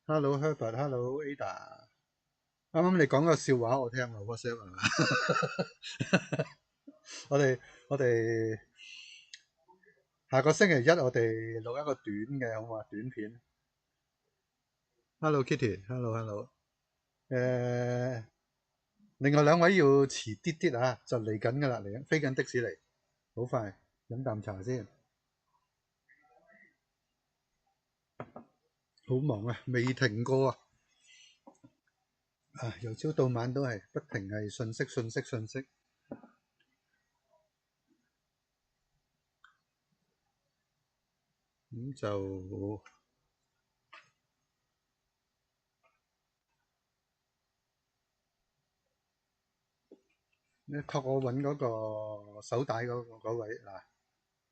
Hello Herbert，Hello Ada。啱啱你講個笑話我聽喎，WhatsApp 係嘛？我哋我哋下個星期一我哋錄一個短嘅好嘛？短片。Hello Kitty，Hello。另外兩位要遲啲啲啊，就嚟緊㗎啦，嚟緊飛緊的士嚟，好快飲啖茶先。好忙啊，未停過啊！由朝到晚都係不停係信息。咁就你託我揾嗰個手帶嗰位嗱，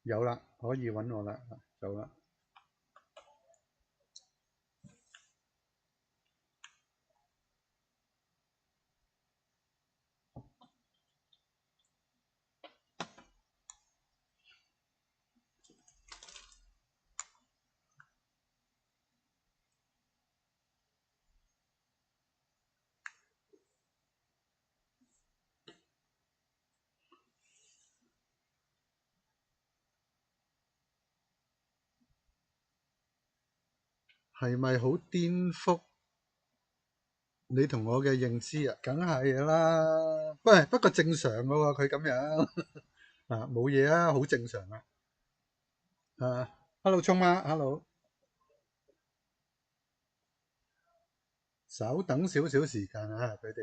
有啦，可以揾我啦，有啦。係咪好顛覆你同我嘅認知啊？梗係啦，不過正常嘅喎，佢咁樣啊，冇嘢啊，好正常啊。Hello 聰媽，Hello，稍等少少時間啊，佢哋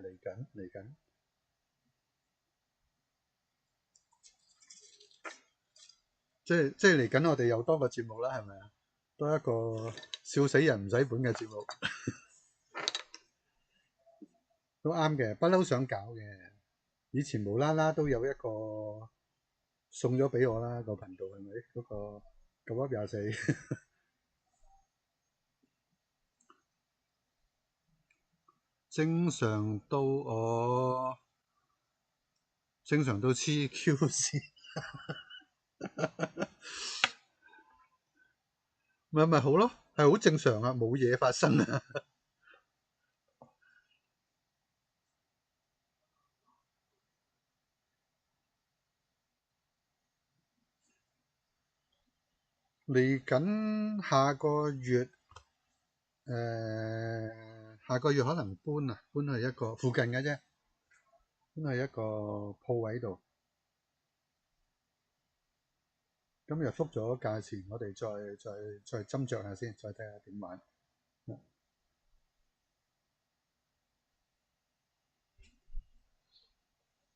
嚟緊，即係嚟緊，我哋又多個節目啦，係咪啊？多一個笑死人唔使本嘅節目都啱嘅，不嬲想搞嘅。以前無啦啦都有一個送咗俾我啦，個頻道係咪嗰個9up24正常到黐 Q 線，咪好咯，係好正常啊，冇嘢發生啊。嚟緊下個月可能搬去一個附近嘅啫，搬去一個鋪位度。今日覆咗價錢，我哋再斟酌下先，再睇下點玩。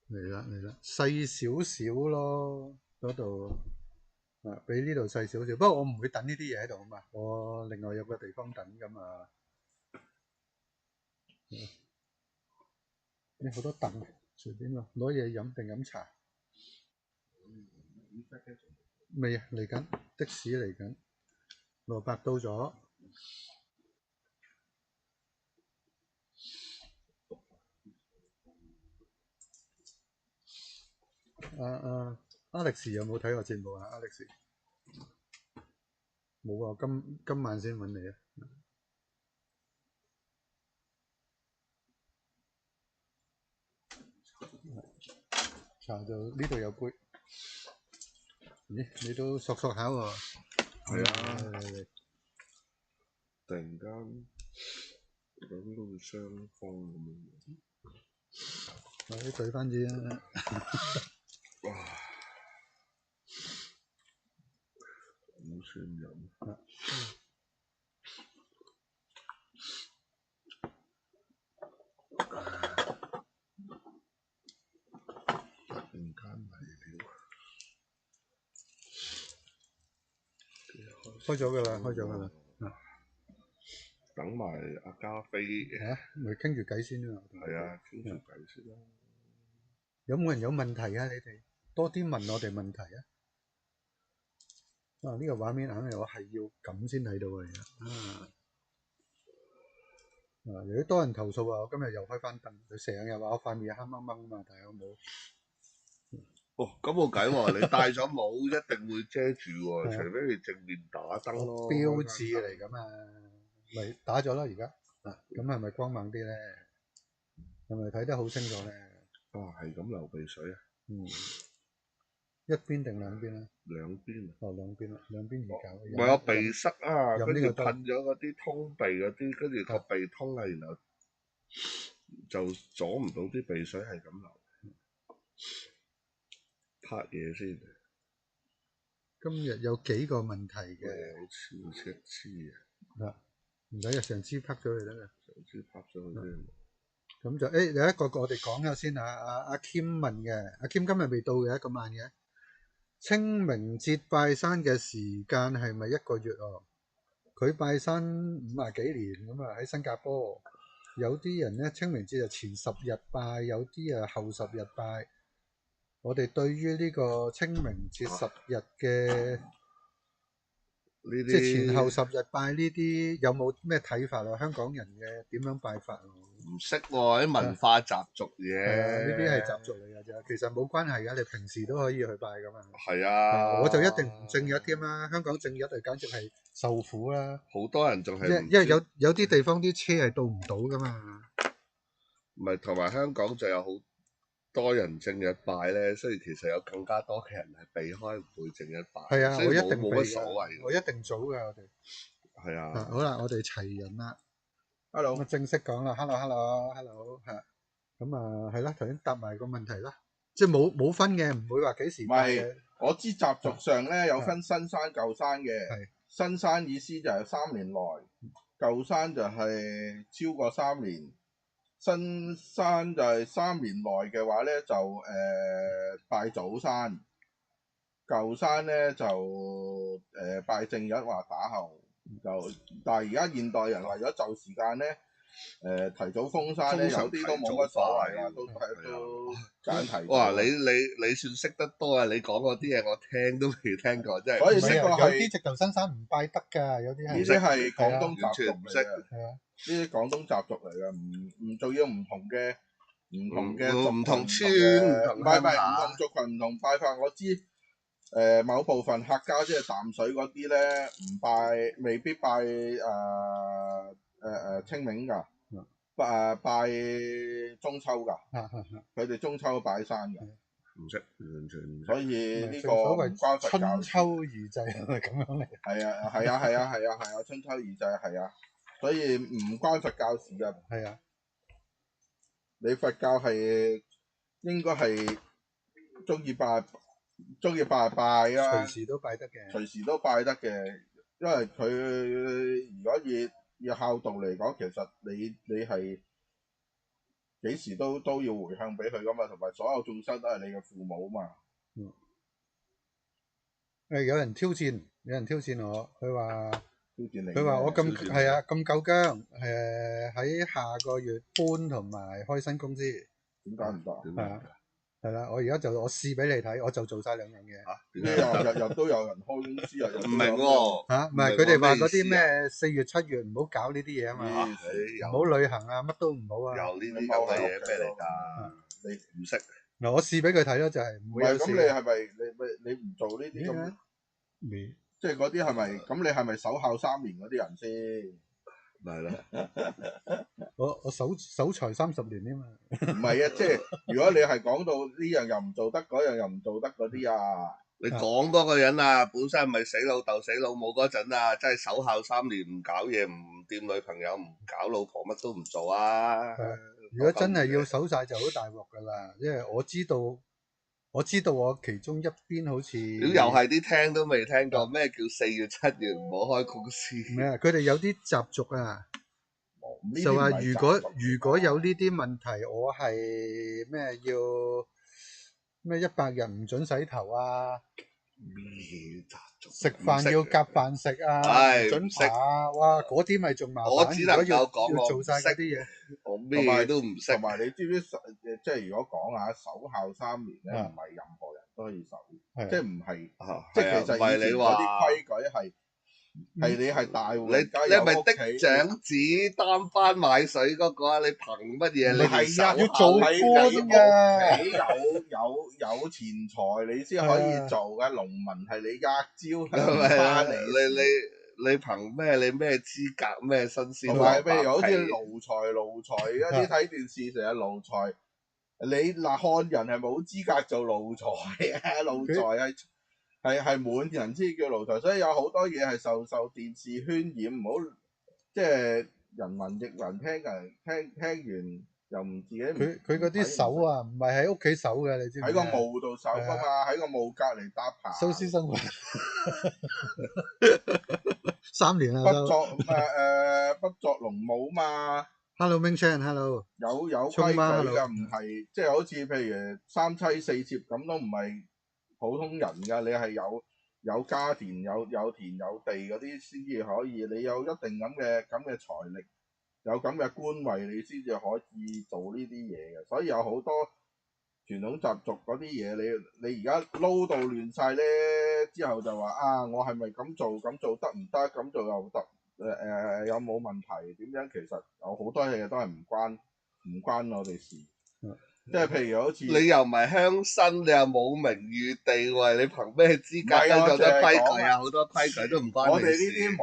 嚟啦，細少少咯，嗰度比呢度細少少。不過我唔會等呢啲嘢喺度啊嘛，我另外有個地方等㗎嘛。好多凳，隨便咯，攞嘢飲定飲茶。未啊，嚟緊的士嚟緊，蘿蔔到咗。Alex 有冇睇我節目啊？Alex 冇啊，今晚先揾你啊。茶就呢度有杯。咦，你都索下喎。係啊，嚟突然間諗到會傷風咁樣。你對翻啲啊。哇！好酸飲。突然間嚟了。開咗㗎啦。等埋阿加菲。咪傾住偈先啦。係啊，傾住偈先啦。有冇人有問題啊？你哋多啲問我哋問題啊！呢個畫面硬係我係要咁先睇到嘅而家。如果多人投訴啊，我今日又開翻燈，佢成日話我塊面黑掹掹啊嘛，但係我冇。咁冇計喎，你戴咗帽一定會遮住喎，除非你正面打燈咯。標誌嚟㗎嘛。咪打咗啦而家。咁係咪光猛啲咧？係咪睇得好清楚咧？係咁流鼻水啊！一邊定兩邊啊？兩邊啊！兩邊啦，兩邊易搞。唔係我鼻塞啊，跟住飲呢個噴咗嗰啲通鼻嗰啲，跟住個鼻通啊，然後就阻唔到啲鼻水係咁流。拍嘢先。今日有幾個問題嘅。超車黐啊！唔使啊，成支拍咗佢得啦。成支拍咗佢先。咁就有一個我哋講咗先啊。阿 Kim 問嘅，阿 Kim 今日未到嘅，咁慢嘅。清明節拜山嘅時間係咪1個月哦？佢拜山50幾年咁啊，喺新加坡。有啲人咧清明節就前10日拜，有啲啊後10日拜。我哋對於呢個清明節10日嘅即係前後10日拜呢啲有冇咩睇法啊？香港人嘅點樣拜法啊？唔識喎，啲文化習俗嘢。呢啲係習俗嚟㗎啫，其實冇關係㗎，你平時都可以去拜㗎嘛。係啊，我就一定唔正日添啦，香港正日就簡直係受苦啦。好多人仲係因為有啲地方啲車係到唔到㗎嘛。唔係，同埋香港就有好多人正日拜咧，所以其實有更加多嘅人係避開唔會正日拜。係啊，所以我一定冇乜所謂。我一定早㗎，我哋。係啊。好啦，我哋齊人啦。Hello。咁啊，正式講啦。Hello。係。咁啊，係啦，頭先答埋個問題啦。即係冇分嘅，唔會話幾時拜嘅。我知習俗上咧有分新山舊山嘅。新山意思就係3年內，舊山就係超過3年。新山就係3年內嘅話咧就拜早山，舊山咧就拜正日或打後。但係而家現代人為咗就時間咧，提早封山咧，有啲都冇乜所謂啊，都揀提早。哇！你算識得多啊！你講嗰啲嘢我聽都未聽過，真係。所以呢個係有啲直頭新山唔拜得㗎，有啲係。呢啲係廣東習俗唔識。係啊，呢啲廣東習俗嚟嘅，唔仲要唔同嘅唔同村、唔同族群、唔同拜法。我知某部分客家即係淡水嗰啲咧，唔拜，未必拜清明㗎，拜中秋㗎。佢哋中秋拜山㗎。唔識，完全唔識。所以呢個所謂唔關佛教春秋二祭係咪咁樣嚟？係啊，春秋二祭係啊，所以唔關佛教事㗎。係啊，你佛教係應該係中意拜就拜啊，隨時都拜得嘅。隨時都拜得嘅，因為佢如果以孝道嚟講，其實你係幾時都要回向俾佢噶嘛，同埋所有眾生都係你嘅父母嘛。有人挑戰我，佢話挑戰你。佢話我咁係啊咁夠薑，喺下個月搬同埋開新公司。點解唔得？係啦，我而家我試俾你睇，我就做晒2樣嘢。咩啊？日日都有人開公司啊！唔明喎。唔係佢哋話嗰啲咩4月7月唔好搞呢啲嘢啊嘛，唔好旅行啊，乜都唔好啊。有呢啲咁嘅嘢咩嚟㗎？你唔識。嗱，我試俾佢睇咯，就係唔會有事。咁你係咪你唔做呢啲咁？未。即係嗰啲係咪？咁你係咪守孝3年嗰啲人先？係啦。我守財30年啊嘛。唔係啊，即係如果你係講到呢樣又唔做得，嗰樣又唔做得嗰啲啊，你講多個人啊，本身係咪死老豆死老母嗰陣啊，真係守孝3年，唔搞嘢，唔掂女朋友，唔搞老婆，乜都唔做啊。如果真係要守晒就好大鑊㗎啦，因為我知道我其中一邊好似又係啲聽都未聽過，咩叫4月7月唔好開公司？咩啊？佢哋有啲習俗啊，就話如果有呢啲問題，我係咩要咩100日唔准洗頭啊？咩習俗？食飯要夾飯食啊，唔准爬啊！哇，嗰啲咪仲麻煩。我只能夠講要做晒嗰啲嘢，我咩都唔識。同埋你知唔知即係如果講下守孝3年咧，唔係任何人都可以守，即係唔係，即係其實以前嗰啲規矩係你係大戶人家有屋企，你係咪的長子擔班買水嗰個啊？你憑乜嘢？你係啊，要做官㗎，有錢財你先可以做嘅。農民係你呃招翻嚟，你憑咩？你咩資格咩新鮮同埋譬如好似蘿奴才一啲睇電視成日奴才，你嗱漢人係冇資格做奴才啊！奴才係滿人先叫奴才，所以有好多嘢係受電視渲染，唔好即係人云亦云，聽完又唔自己唔佢嗰啲手啊，唔係喺屋企手嘅，你知唔知？喺個墓度手噶嘛，喺個墓隔離搭棚。蘇師生3年啦不都。不作農務嘛。Hello Ming Chen，Hello。有規矩㗎，唔係即係好似譬如三妻四妾咁都唔係普通人㗎，你係有家田有田有地嗰啲先至可以，你有一定咁嘅財力，有咁嘅官位，你先至可以做呢啲嘢嘅。所以有好多傳統習俗嗰啲嘢，你而家撈到亂晒咧，之後就話啊，我係咪咁做得唔得？咁做又得？有冇問題？點樣？其實有好多嘢都係唔關我哋事。即係譬如好似你又唔係鄉紳，你又冇名譽地位，你憑咩資格跟住啲規矩啊？好多規矩都唔關我哋呢你事。啲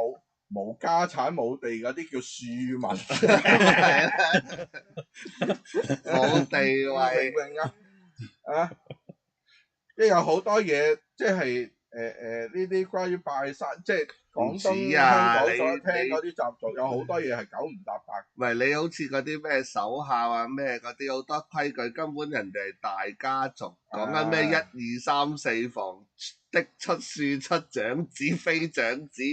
冇家產冇地嗰啲叫庶民，冇地位。明唔明啊？啊！即係有好多嘢，即係呢啲關於拜山，即係廣東香港所聽嗰啲習俗，有好多嘢係九唔搭八。唔係你好似嗰啲咩守孝啊咩嗰啲好多規矩，根本人哋係大家族，講緊咩1、2、3、4房的出庶出長子非長子，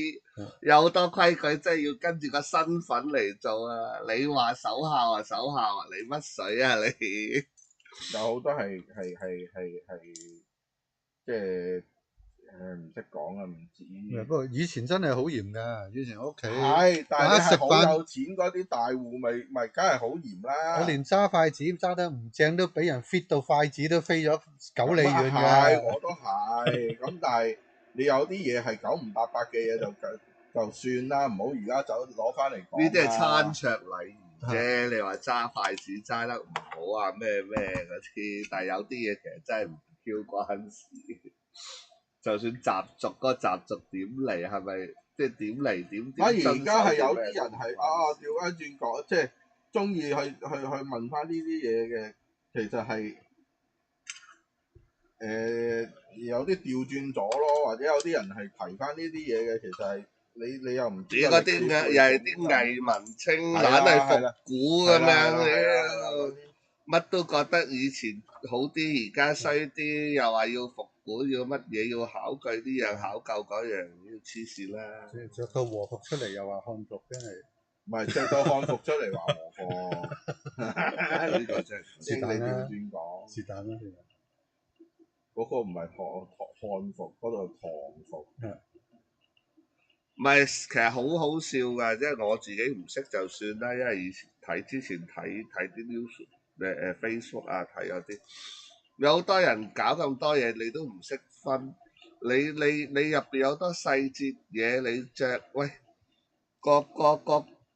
有好多規矩，真係要跟住個身份嚟做啊！你話守孝啊守孝啊，你乜水啊你？有好多係即係唔識講啊，唔知。不過以前真係好嚴㗎，以前屋企係，但係你食係好有錢嗰啲大戶，咪梗係好嚴啦。我連揸筷子揸得唔正都俾人 fit 到筷子都飛咗9里遠係，㗎。我都係。咁但係你有啲嘢係九唔搭八嘅嘢就算啦，唔好而家走攞翻嚟講。呢啲係餐桌禮儀啫，你話揸筷子揸得唔好啊咩嗰啲，但係有啲嘢其實真係唔 Q 關事。就算習俗嗰個習俗點嚟，係咪即係點嚟點？反而而家係有啲人係調翻轉講，即係中意去問翻呢啲嘢嘅，其實係有啲調轉咗咯，或者有啲人係提翻呢啲嘢嘅，其實係你又唔知嗰啲又係啲偽文青，懶係復古咁樣，乜都覺得以前好啲，而家衰啲，又話要復古，要乜嘢要考據呢樣考究嗰樣，要黐線啦！着到和服出嚟又話漢服，真係唔係着到漢服出嚟話和服，呢個真係是但啦，調轉講，是但啦，嗰個唔係漢服，嗰度係唐服。唔係，其實好好笑㗎，即係我自己唔識就算啦，因為之前睇啲 news Facebook 啊睇嗰啲，有好多人搞咁多嘢，你都唔識分，你入邊有好多細節嘢，你着喂個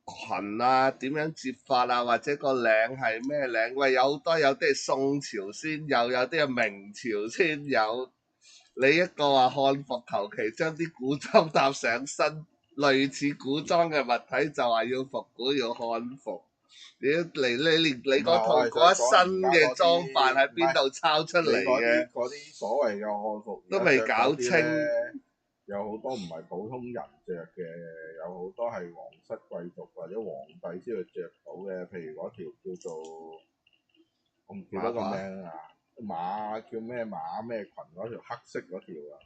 裙啊點樣摺法啊，或者個領係咩領？喂，有好多有啲係宋朝先有，有啲係明朝先有。你一個話漢服，求其將啲古裝搭上身，類似古裝嘅物體就話要復古要漢服。你連你嗰套嗰一身嘅裝扮喺邊度抄出嚟嘅？嗰啲所謂嘅漢服都未搞清。有好多唔係普通人着嘅，有好多係皇室貴族或者皇帝先會着到嘅。譬如嗰條叫做我唔記得個名啊，馬叫咩馬咩裙嗰條黑色嗰條啊，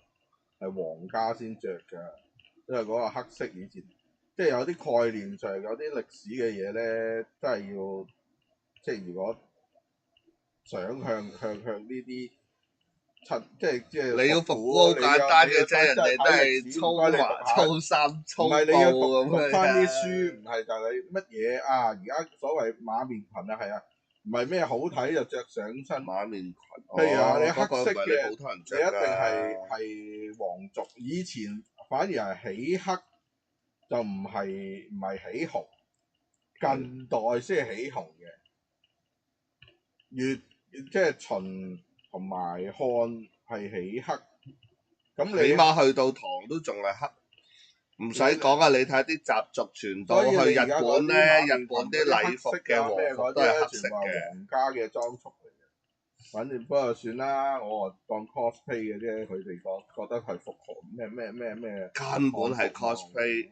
係皇家先着㗎。因為嗰個黑色以前即係有啲概念上有啲歷史嘅嘢咧，真係要即係如果想向呢啲。即係你要復古好簡單嘅啫，人哋都係粗衫粗布咁樣。唔係你要讀翻啲書，唔係就係你乜嘢啊？而家所謂馬面裙啊，係啊，唔係咩好睇就着上身馬面裙。譬如話你黑色嘅，你一定係皇族。以前反而係起黑，就唔係起紅。近代先係起紅嘅，即係秦同埋漢係起黑，咁你起碼去到唐都仲係黑，唔使講啊！你睇啲習俗傳到去日本咧，日本啲禮服嘅和服都係黑色嘅，皇家嘅裝束嚟嘅。反正不過算啦，我當 cosplay 嘅啫，佢哋覺得係復韓咩，根本係 cosplay。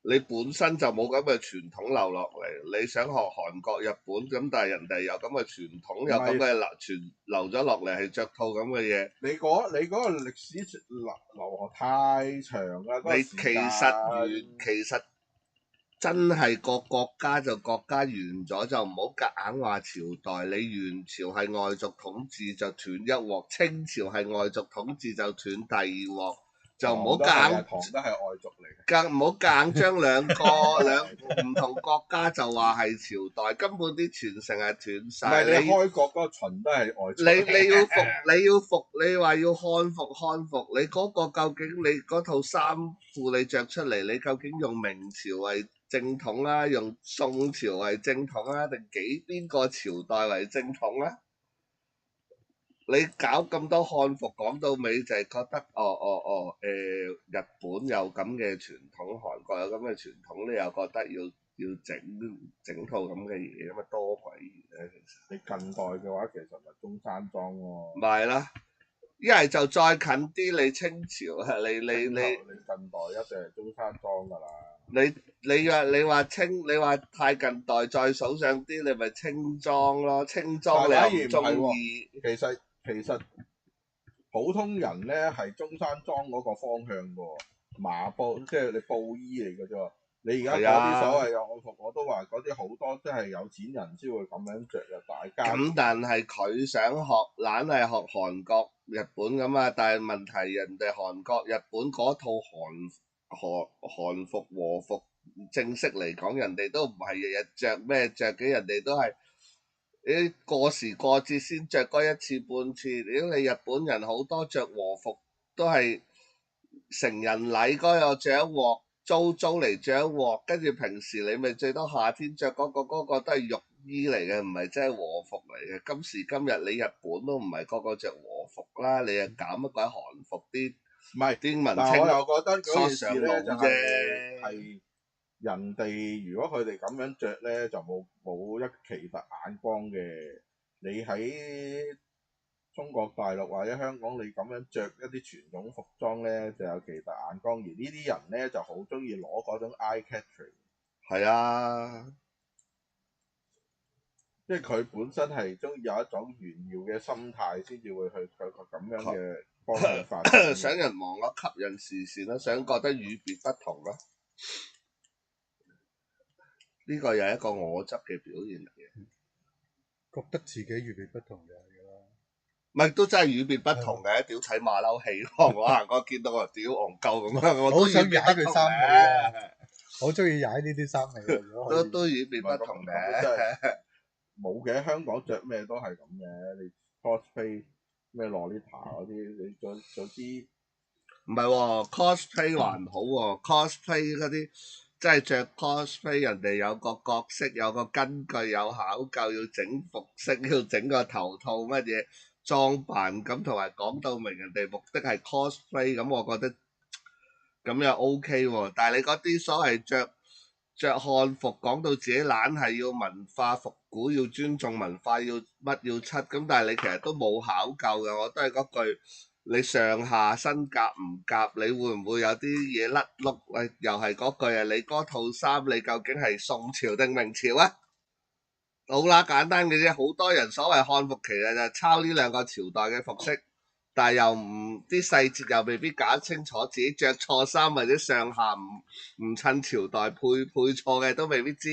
你本身就冇咁嘅傳統流落嚟，你想學韓國、日本咁，但係人哋有咁嘅傳統，有咁嘅流咗落嚟，係着套咁嘅嘢。你嗰個歷史流河太長啦，你其實真係個國家就國家完咗，就唔好夾硬話朝代。你元朝係外族統治就斷一鑊，清朝係外族統治就斷第二鑊。就唔好夾硬，唐都係外族嚟嘅，更唔好夾硬將兩唔同國家就話係朝代，根本啲傳承係斷晒。唔係你開國嗰個秦都係外族。你要服，你話要漢服，你嗰個究竟你嗰套衫褲你着出嚟，你究竟用明朝為正統啊，用宋朝為正統啊，定邊個朝代為正統啊？你搞咁多漢服，講到尾就係覺得日本有咁嘅傳統，韓國有咁嘅傳統，你又覺得要整套咁嘅嘢，咁啊多鬼嘢咧！其實你近代嘅話，其實咪中山裝喎。咪係啦，一係就再近啲，你清朝啊，你近代一定係中山裝㗎啦。你話太近代，再數上啲，你咪清裝咯，清裝你又唔中意。其實普通人咧係中山裝嗰個方向嘅喎，麻布即係你布衣嚟嘅啫。你而家嗰啲所謂嘅漢服，我都話嗰啲好多都係有錢人先會咁樣着嘅，大家。咁但係佢想學，懶係學韓國、日本咁啊！但係問題人哋韓國、日本嗰套韓服和服，正式嚟講，人哋都唔係日日着咩着嘅，人哋都係。你過時過節先着嗰一次半次，如果你日本人好多着和服都係成人禮嗰日着一鑊，租嚟着一鑊，跟住平時你咪最多夏天着嗰個都係浴衣嚟嘅，唔係真係和服嚟嘅。今時今日你日本都唔係個着和服啦，你又搞乜鬼韓服啲？唔係啲文青，但我又覺得嗰件事咧就係人哋如果佢哋咁樣着咧，就冇一奇特眼光嘅。你喺中國大陸或者香港，你咁樣着一啲傳統服裝咧，就有奇特眼光。而呢啲人咧就好中意攞嗰種 eye catching。係啊，即係佢本身係中意有一種炫耀嘅心態，先至會去佢個咁樣嘅方向發展。想人望我吸引視線啦，想覺得與別不同啦。呢個又係一個我執嘅表現嚟嘅，覺得自己與別不同就係㗎啦。唔係都真係與別不同嘅，屌睇馬騮戲咯！我行過見到我屌戇鳩咁樣，我都想踩佢衫尾啊！好中意踩呢啲衫尾，都與別不同嘅。冇嘅，香港着咩都係咁嘅。你 cosplay 咩洛麗塔嗰啲，你做啲唔係喎 cosplay 還好喎，cosplay 嗰啲。即係着 cosplay，人哋有個角色，有個根據，有考究，要整服飾，要整個頭套乜嘢裝扮咁，同埋講到明人哋目的係 cosplay，咁我覺得咁又 OK 喎。但係你嗰啲所謂着漢服，講到自己懶係要文化復古，要尊重文化，要乜要七咁，但係你其實都冇考究嘅，我都係嗰句。你上下身夾唔夾？你會唔會有啲嘢甩碌？又係嗰句啊！你嗰套衫你究竟係宋朝定明朝啊？好啦，簡單嘅啫。好多人所謂漢服其實就抄呢兩個朝代嘅服飾，但係又唔啲細節又未必搞清楚，自己着錯衫或者上下唔襯朝代配錯嘅都未必知，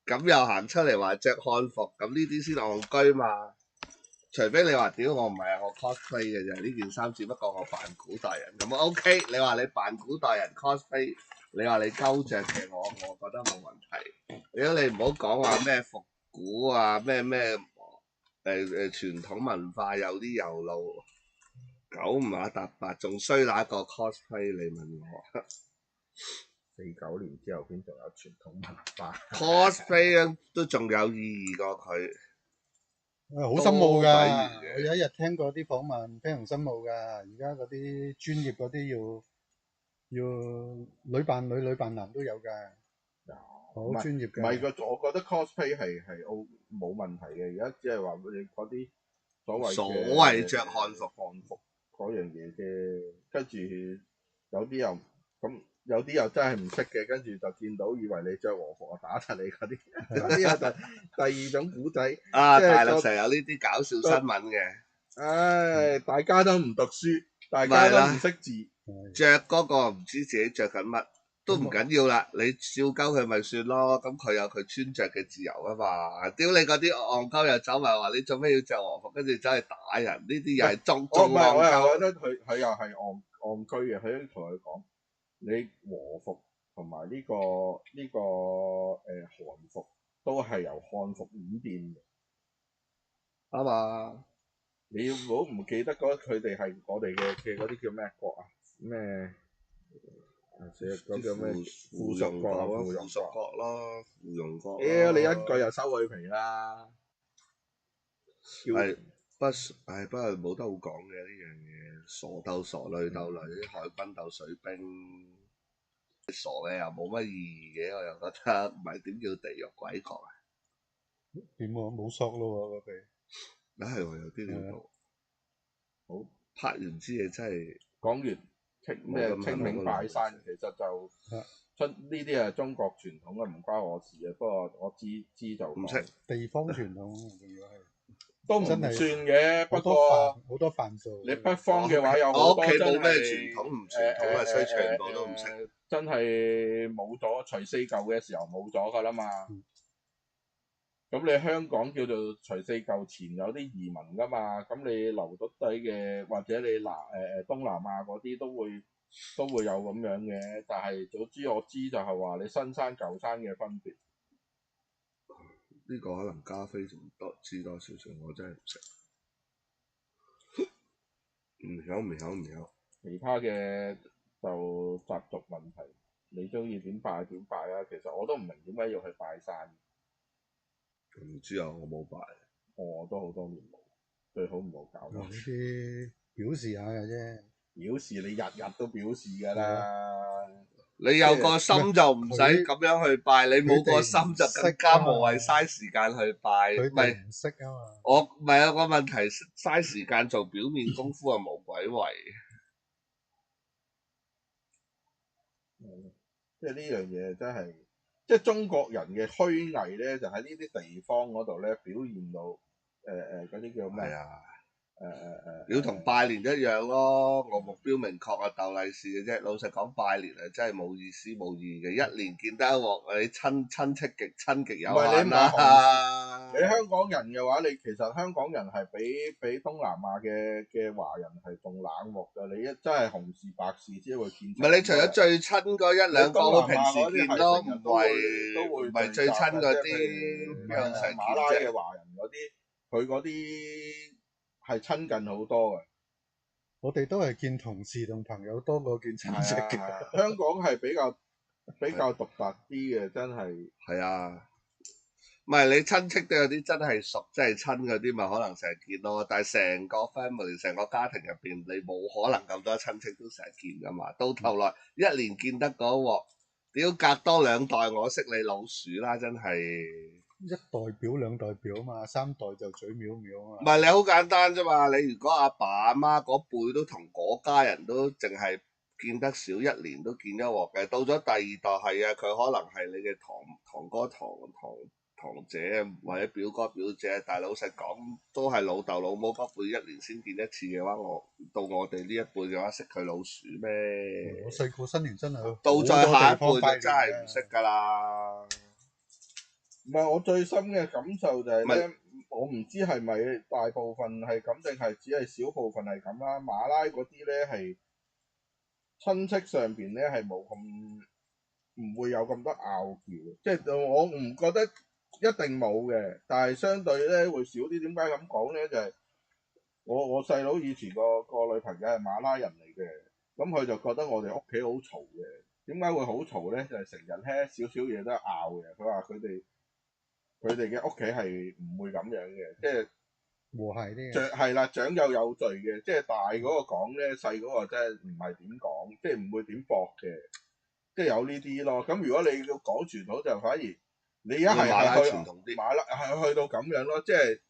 咁又行出嚟話着漢服，咁呢啲先戇居嘛。除非你話屌我唔係我 cosplay 嘅啫，呢件衫只不過我扮古代人咁 OK。你話你扮古代人 cosplay，你話你鳩着嘅我覺得冇問題。如果你唔好講話咩復古啊咩傳統文化有啲有路，九唔係搭八，仲衰那個 cosplay 你問我49年之後邊仲有傳統文化 cosplay 都仲有意義過佢。好深奧㗎！我有一日聽過啲訪問，非常深奧㗎。而家嗰啲專業嗰啲要女扮女、女扮男都有㗎，好專業唔係嘅。我覺得 cosplay 係冇問題嘅。而家只係話你嗰啲所謂謂着漢服嗰樣嘢啫，跟住有啲又咁，有啲又真係唔識嘅，跟住就見到以為你着和服啊打柒你嗰啲，嗰啲又第二種古仔。啊！即係大陸成日有呢啲搞笑新聞嘅，唉，大家都唔讀書，大咪係啦家都唔識字，着嗰個唔知自己着緊乜。都唔緊要啦，你照鳩佢咪算咯，咁佢有佢穿着嘅自由啊嘛。屌你嗰啲戇鳩又走埋話你做咩要着和服，跟住走去打人，呢啲又係仲我唔係，我戇鳩。又覺得佢又係戇居嘅，佢同佢講你和服同埋呢個韓服都係由漢服演變嘅。啊嘛，你要唔記得佢哋係我哋嘅嗰啲叫咩國啊？咩死啦！嗰叫咩附屬國啊？附屬國咯，附庸國咯。你一句又收佢皮啦！係不過冇得好講嘅呢樣嘢，傻鬥傻，女鬥女，海軍鬥水兵，傻嘅又冇乜意義嘅，我又覺得唔係點叫地獄鬼國啊？點喎？冇索咯喎，嗰句。梗係喎，有啲料到。好，拍完支嘢真係講完清明拜山，其實就呢啲係中國傳統嘅，唔關我事嘅。不過我知就唔識地方傳統，仲要係都唔算嘅。不過好多範數。你北方嘅話有我好多屋企冇咩真係傳統唔傳統啊，所以全部都唔識。真係冇咗除四舊嘅時候冇咗㗎啦嘛。咁你香港叫做除四舊前有啲移民㗎嘛，咁你留得低嘅或者你東南亞嗰啲都會有咁樣嘅，但係早知我知就係話你新山舊山嘅分別。呢個可能加菲仲知多少少，我真係唔識。唔曉。其他嘅就習俗問題，你中意點拜點拜啊！其實我都唔明點解要去拜山。唔知啊，我冇拜。我都好多年冇，最好唔好搞。呢啲表示下嘅啫。表示你日日都表示㗎啦。你有個心就唔使咁樣去拜，你冇個心就更加無謂嘥時間去拜。佢哋唔識啊嘛。我唔係有個問題，嘥時間做表面功夫係無鬼為。即係呢樣嘢真係，即係中國人嘅虛偽咧，就喺呢啲地方嗰度咧表現到嗰啲叫咩啊？要同拜年一樣咯，我目標明確啊，鬥利是嘅啫。老實講，拜年係真係冇意思冇意義嘅，一年見得一鑊，你親戚極有限啦。你香港人嘅話，你其實香港人係比東南亞嘅華人係仲冷漠㗎。你真係紅事白事先會見。唔係你除咗最親嗰一兩個平時見咯，唔係最親嗰啲，馬拉嘅華人嗰啲，佢嗰啲係親近好多嘅。我哋都係見同事同朋友多過見親戚嘅。香港係比較獨特啲嘅，真係。係啊。唔係你親戚都有啲真係熟，真係親嗰啲，咪可能成日見咯。但係成個 family、成個家庭入邊，你冇可能咁多親戚都成日見噶嘛。到頭來一年見得嗰鑊，屌隔多兩代我識你老鼠啦，真係。一代表兩代表啊嘛，三代就嘴藐藐啊嘛。唔係你好簡單啫嘛，你如果阿爸阿媽嗰輩都同嗰家人都淨係見得少，一年都見一鑊嘅，到咗第二代係啊，佢可能係你嘅堂哥堂姐或者表哥表姐，但係老實講都係老豆老母嗰輩一年先見一次嘅話，到我哋呢一輩嘅話，識佢老鼠咩？我細個新年真係到再下一輩就真係唔識㗎啦。唔係我最深嘅感受就係咧，我唔知係咪大部分係咁定係只係少部分係咁啦。馬拉嗰啲咧係親戚上邊咧係冇咁唔會有咁多拗撬，即係我唔覺得一定冇嘅，但係相對咧會少啲。點解咁講咧？就係我細佬以前個女朋友係馬拉人嚟嘅，咁佢就覺得我哋屋企好嘈嘅。點解會好嘈咧？就係成日咧少少嘢都拗嘅。佢話佢哋嘅屋企係唔會咁樣嘅，即係和諧啲嘅。長係啦，長幼有序嘅，即係大嗰個講咧，細嗰個真係唔係點講，即係唔會點駁嘅，即係有呢啲咯。咁如果你要講傳統，就反而你一係馬拉係去傳統啲，馬拉係去到咁樣咯，即係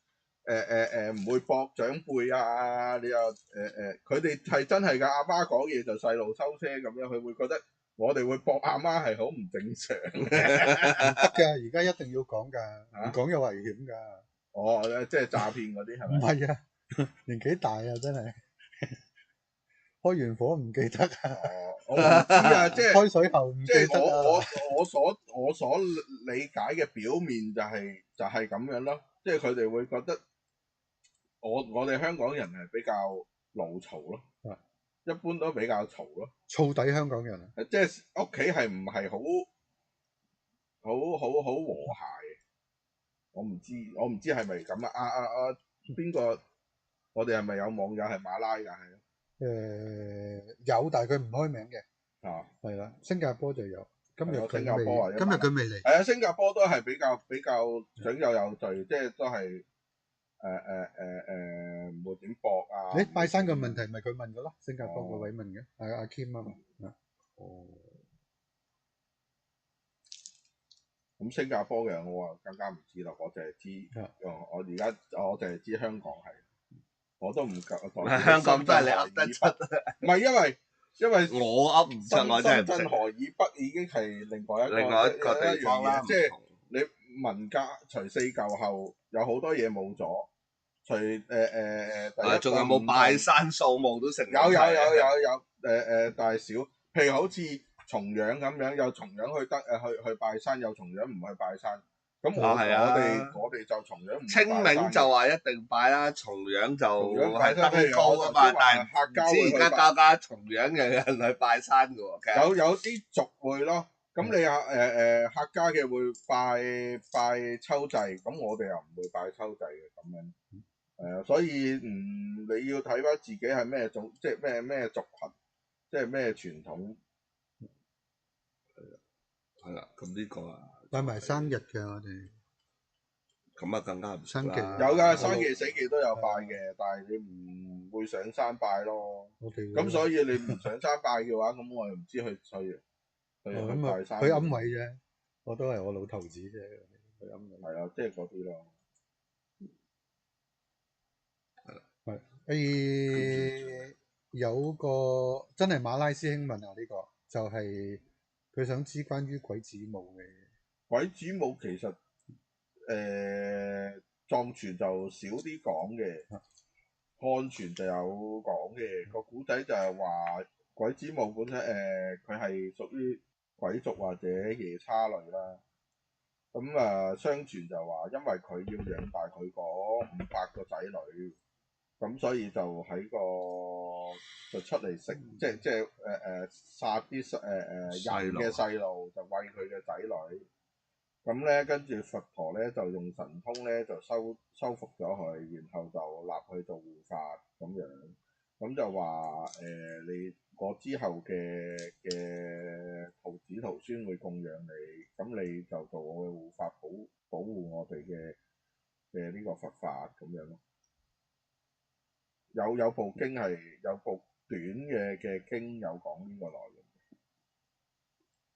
唔會駁長輩啊，你又佢哋係真係㗎，阿媽講嘢就細路收聲咁樣，佢會覺得我哋會駁阿媽係好唔正常嘅。唔得㗎，而家一定要講㗎，唔講有危險㗎。哦，即係詐騙嗰啲係唔咪？係啊，年紀大啊，真係開完火唔記得啊，哦，我唔知啊，即係開水喉唔記即係得啊。我所理解嘅表面就係咁樣咯，即係佢哋會覺得我哋香港人係比較怒嘈咯，啊一般都比較嘈咯，燥底香港人啊，即係屋企係唔係好和諧嘅？我唔知係咪咁啊？邊個？我哋係咪有網友係馬拉㗎？係有，但係佢唔開名嘅。啊，係啦，新加坡就有。今日佢新加坡啊未，今日佢未嚟。係啊，新加坡都係比較長幼有序，即係都係唔會點駁啊。誒，拜山嘅問題咪佢問嘅咯，新加坡嗰位問嘅，係阿 Kim 啊嘛。哦。咁新加坡嘅我啊更加唔知啦，我淨係知，我淨係知香港係，我都唔夠。香港都係你噏得出，唔係因為我噏唔出，我真係唔識。深圳河以北已經係另外一個地方啦，即係你文革除四舊後有好多嘢冇咗，除第一仲有冇拜山掃墓都成？有大小，譬如好似重陽咁樣，有重陽去拜山，有重陽唔去拜山。咁我哋就重陽唔清明就話一定拜啦，重陽就係登高啊嘛，但係客家而家家重陽嘅人去拜山嘅喎。有啲族會咯，咁你客家嘅會拜秋祭，咁我哋又唔會拜秋祭嘅咁樣。所以你要睇翻自己係咩種，即係咩族群，即係咩傳統。係啦，咁呢個啊，拜埋生日嘅我哋，咁啊更加唔生忌有㗎，生忌死忌都有拜嘅，但係你唔會上山拜咯。咁所以你唔上山拜嘅話，咁我又唔知去拜山。佢暗位啫，我都係我老頭子啫，佢暗位。係啊，即係嗰啲咯。係有個真係馬拉師兄問啊，呢個就係佢想知關於鬼子母嘅。鬼子母其實藏傳就少啲講嘅，漢傳就有講嘅。個古仔就係話鬼子母本身佢係屬於鬼族或者夜叉類啦。咁相傳就話因為佢要養大佢嗰500個仔女，咁所以就就出嚟食，即係殺啲人嘅細路，就餵佢嘅仔女。咁咧，跟住佛陀咧就用神通咧就收服咗佢，然後就立佢做護法咁樣。咁就話你我之後嘅徒子徒孫會供養你，咁你就做我嘅護法，保護我哋嘅呢個佛法咁樣咯。有部經係有部短嘅經有講呢個內容。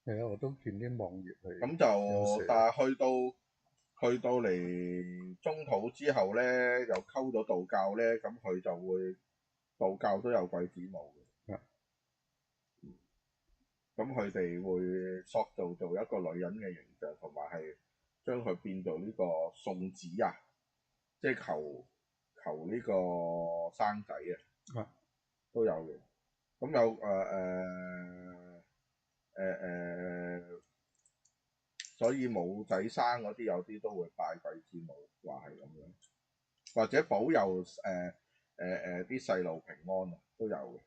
係啊，我都見啲網頁係。咁就但係去到嚟中土之後咧，又溝咗道教咧，咁佢就會道教都有鬼子母嘅。咁佢哋會塑造做一個女人嘅形象，同埋係將佢變做呢個送子啊，即係求呢個生仔啊，都有嘅。咁有所以冇仔生嗰啲，有啲都會拜鬼子母，話係咁樣，或者保佑啲細路平安啊，都有嘅。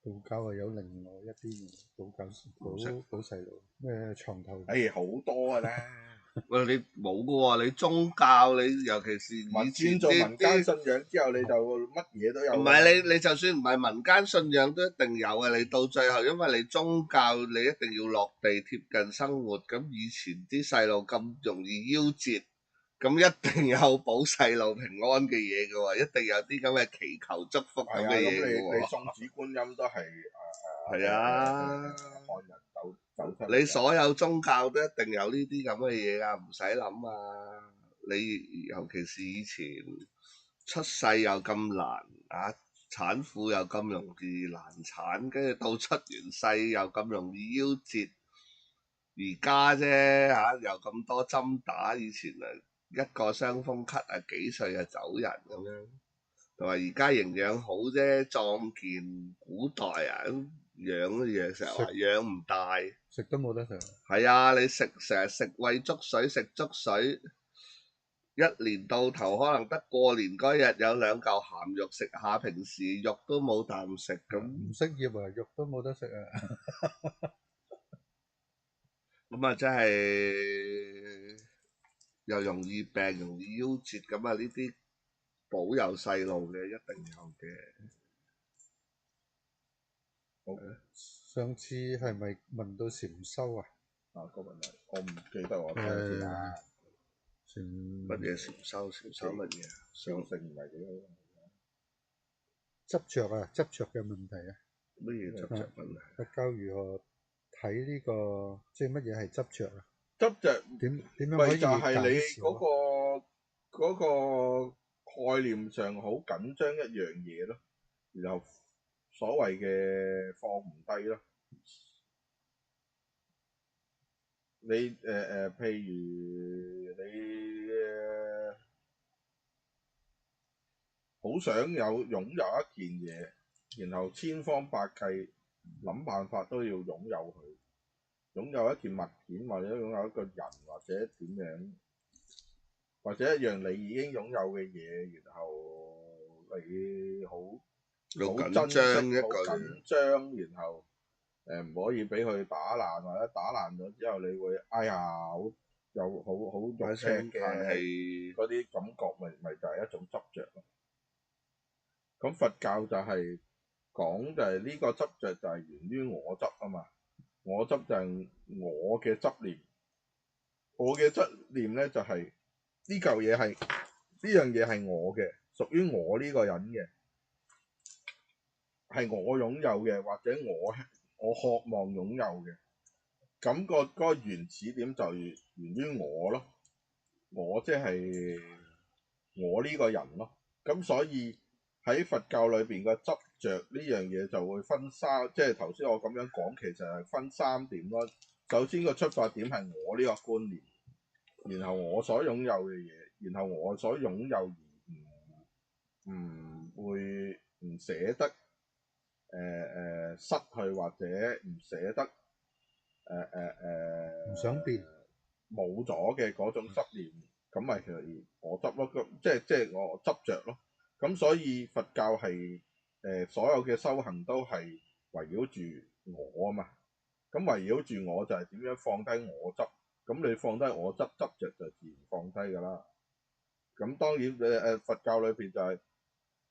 道教係有另外一啲道教保細路咩床頭。好多㗎啦，喂，你冇噶喎，你宗教你尤其是以前轉做民間啲，信仰之後，你就乜嘢都有㗎啦。唔係你就算唔係民間信仰都一定有嘅。你到最後，因為你宗教你一定要落地貼近生活，咁以前啲細路咁容易夭折，咁一定有保細路平安嘅嘢嘅喎，一定有啲咁嘅祈求祝福咁係啊，嘅嘢咁你嘅喎。送子觀音都係係啊，漢人走出嚟你嘅。所有宗教都一定有呢啲咁嘅嘢噶，唔使諗啊！你尤其是以前出世又咁難啊，產婦又咁容易難產，跟住到出完世又咁容易夭折。而家啫嚇，又咁多針打，以前啊一個傷風咳啊幾歲就走人咁樣，同埋而家營養好啫，壯健。古代啊，養嘅嘢成日話養唔大。食都冇得食。係啊，你成日食餵粥水，食粥水，一年到頭可能得過年嗰日有兩嚿鹹肉食下，平時肉都冇啖食咁，唔識醃啊，肉都冇得食啊！咁啊真係又容易病，容易夭折咁啊！呢啲保佑細路嘅一定有嘅。好，上次係咪問到禪修啊？個問題我唔記得我睇下先啊。乜嘢禪修？禪修乜嘢啊？禪性唔係幾好。執着啊，執着嘅問題啊。乜嘢執着問題？佛教如何睇呢個？即係乜嘢係執着啊？執着點樣可以咪就係你減少嗰個概念上好緊張一樣嘢咯，然後所謂嘅放唔低咯。你譬如你好想擁有一件嘢，然後千方百計諗辦法都要擁有佢，擁有一件物件或者擁有一個人或者點樣，或者一樣你已經擁有嘅嘢，然後你好珍惜、好緊張，然後唔可以俾佢打爛，或者打爛咗之後，你會哎呀好肉赤嘅嗰啲感覺，咪就係一種執着咯。咁佛教就係講就係呢個執着就係源於我執啊嘛，我執就係我嘅執念，我嘅執念咧就係呢嚿嘢係呢樣嘢係我嘅，屬於我呢個人嘅，係我擁有嘅，或者我渴望擁有嘅，咁嗰個原始點就源於我咯，我即係我呢個人咯，咁所以喺佛教裏邊嘅執着呢樣嘢就會分三，即係頭先我咁樣講，其實係分三點咯。首先個出發點係我呢個觀念，然後我所擁有嘅嘢，然後我所擁有而唔會唔捨得失去，或者唔捨得唔想變冇咗嘅嗰種執念，咁咪其實我執咯，咁即係我執着咯。咁所以佛教係所有嘅修行都係圍繞住我啊嘛。咁圍繞住我就係點樣放低我執，咁你放低我執着就自然放低㗎啦。咁當然佛教裏邊就係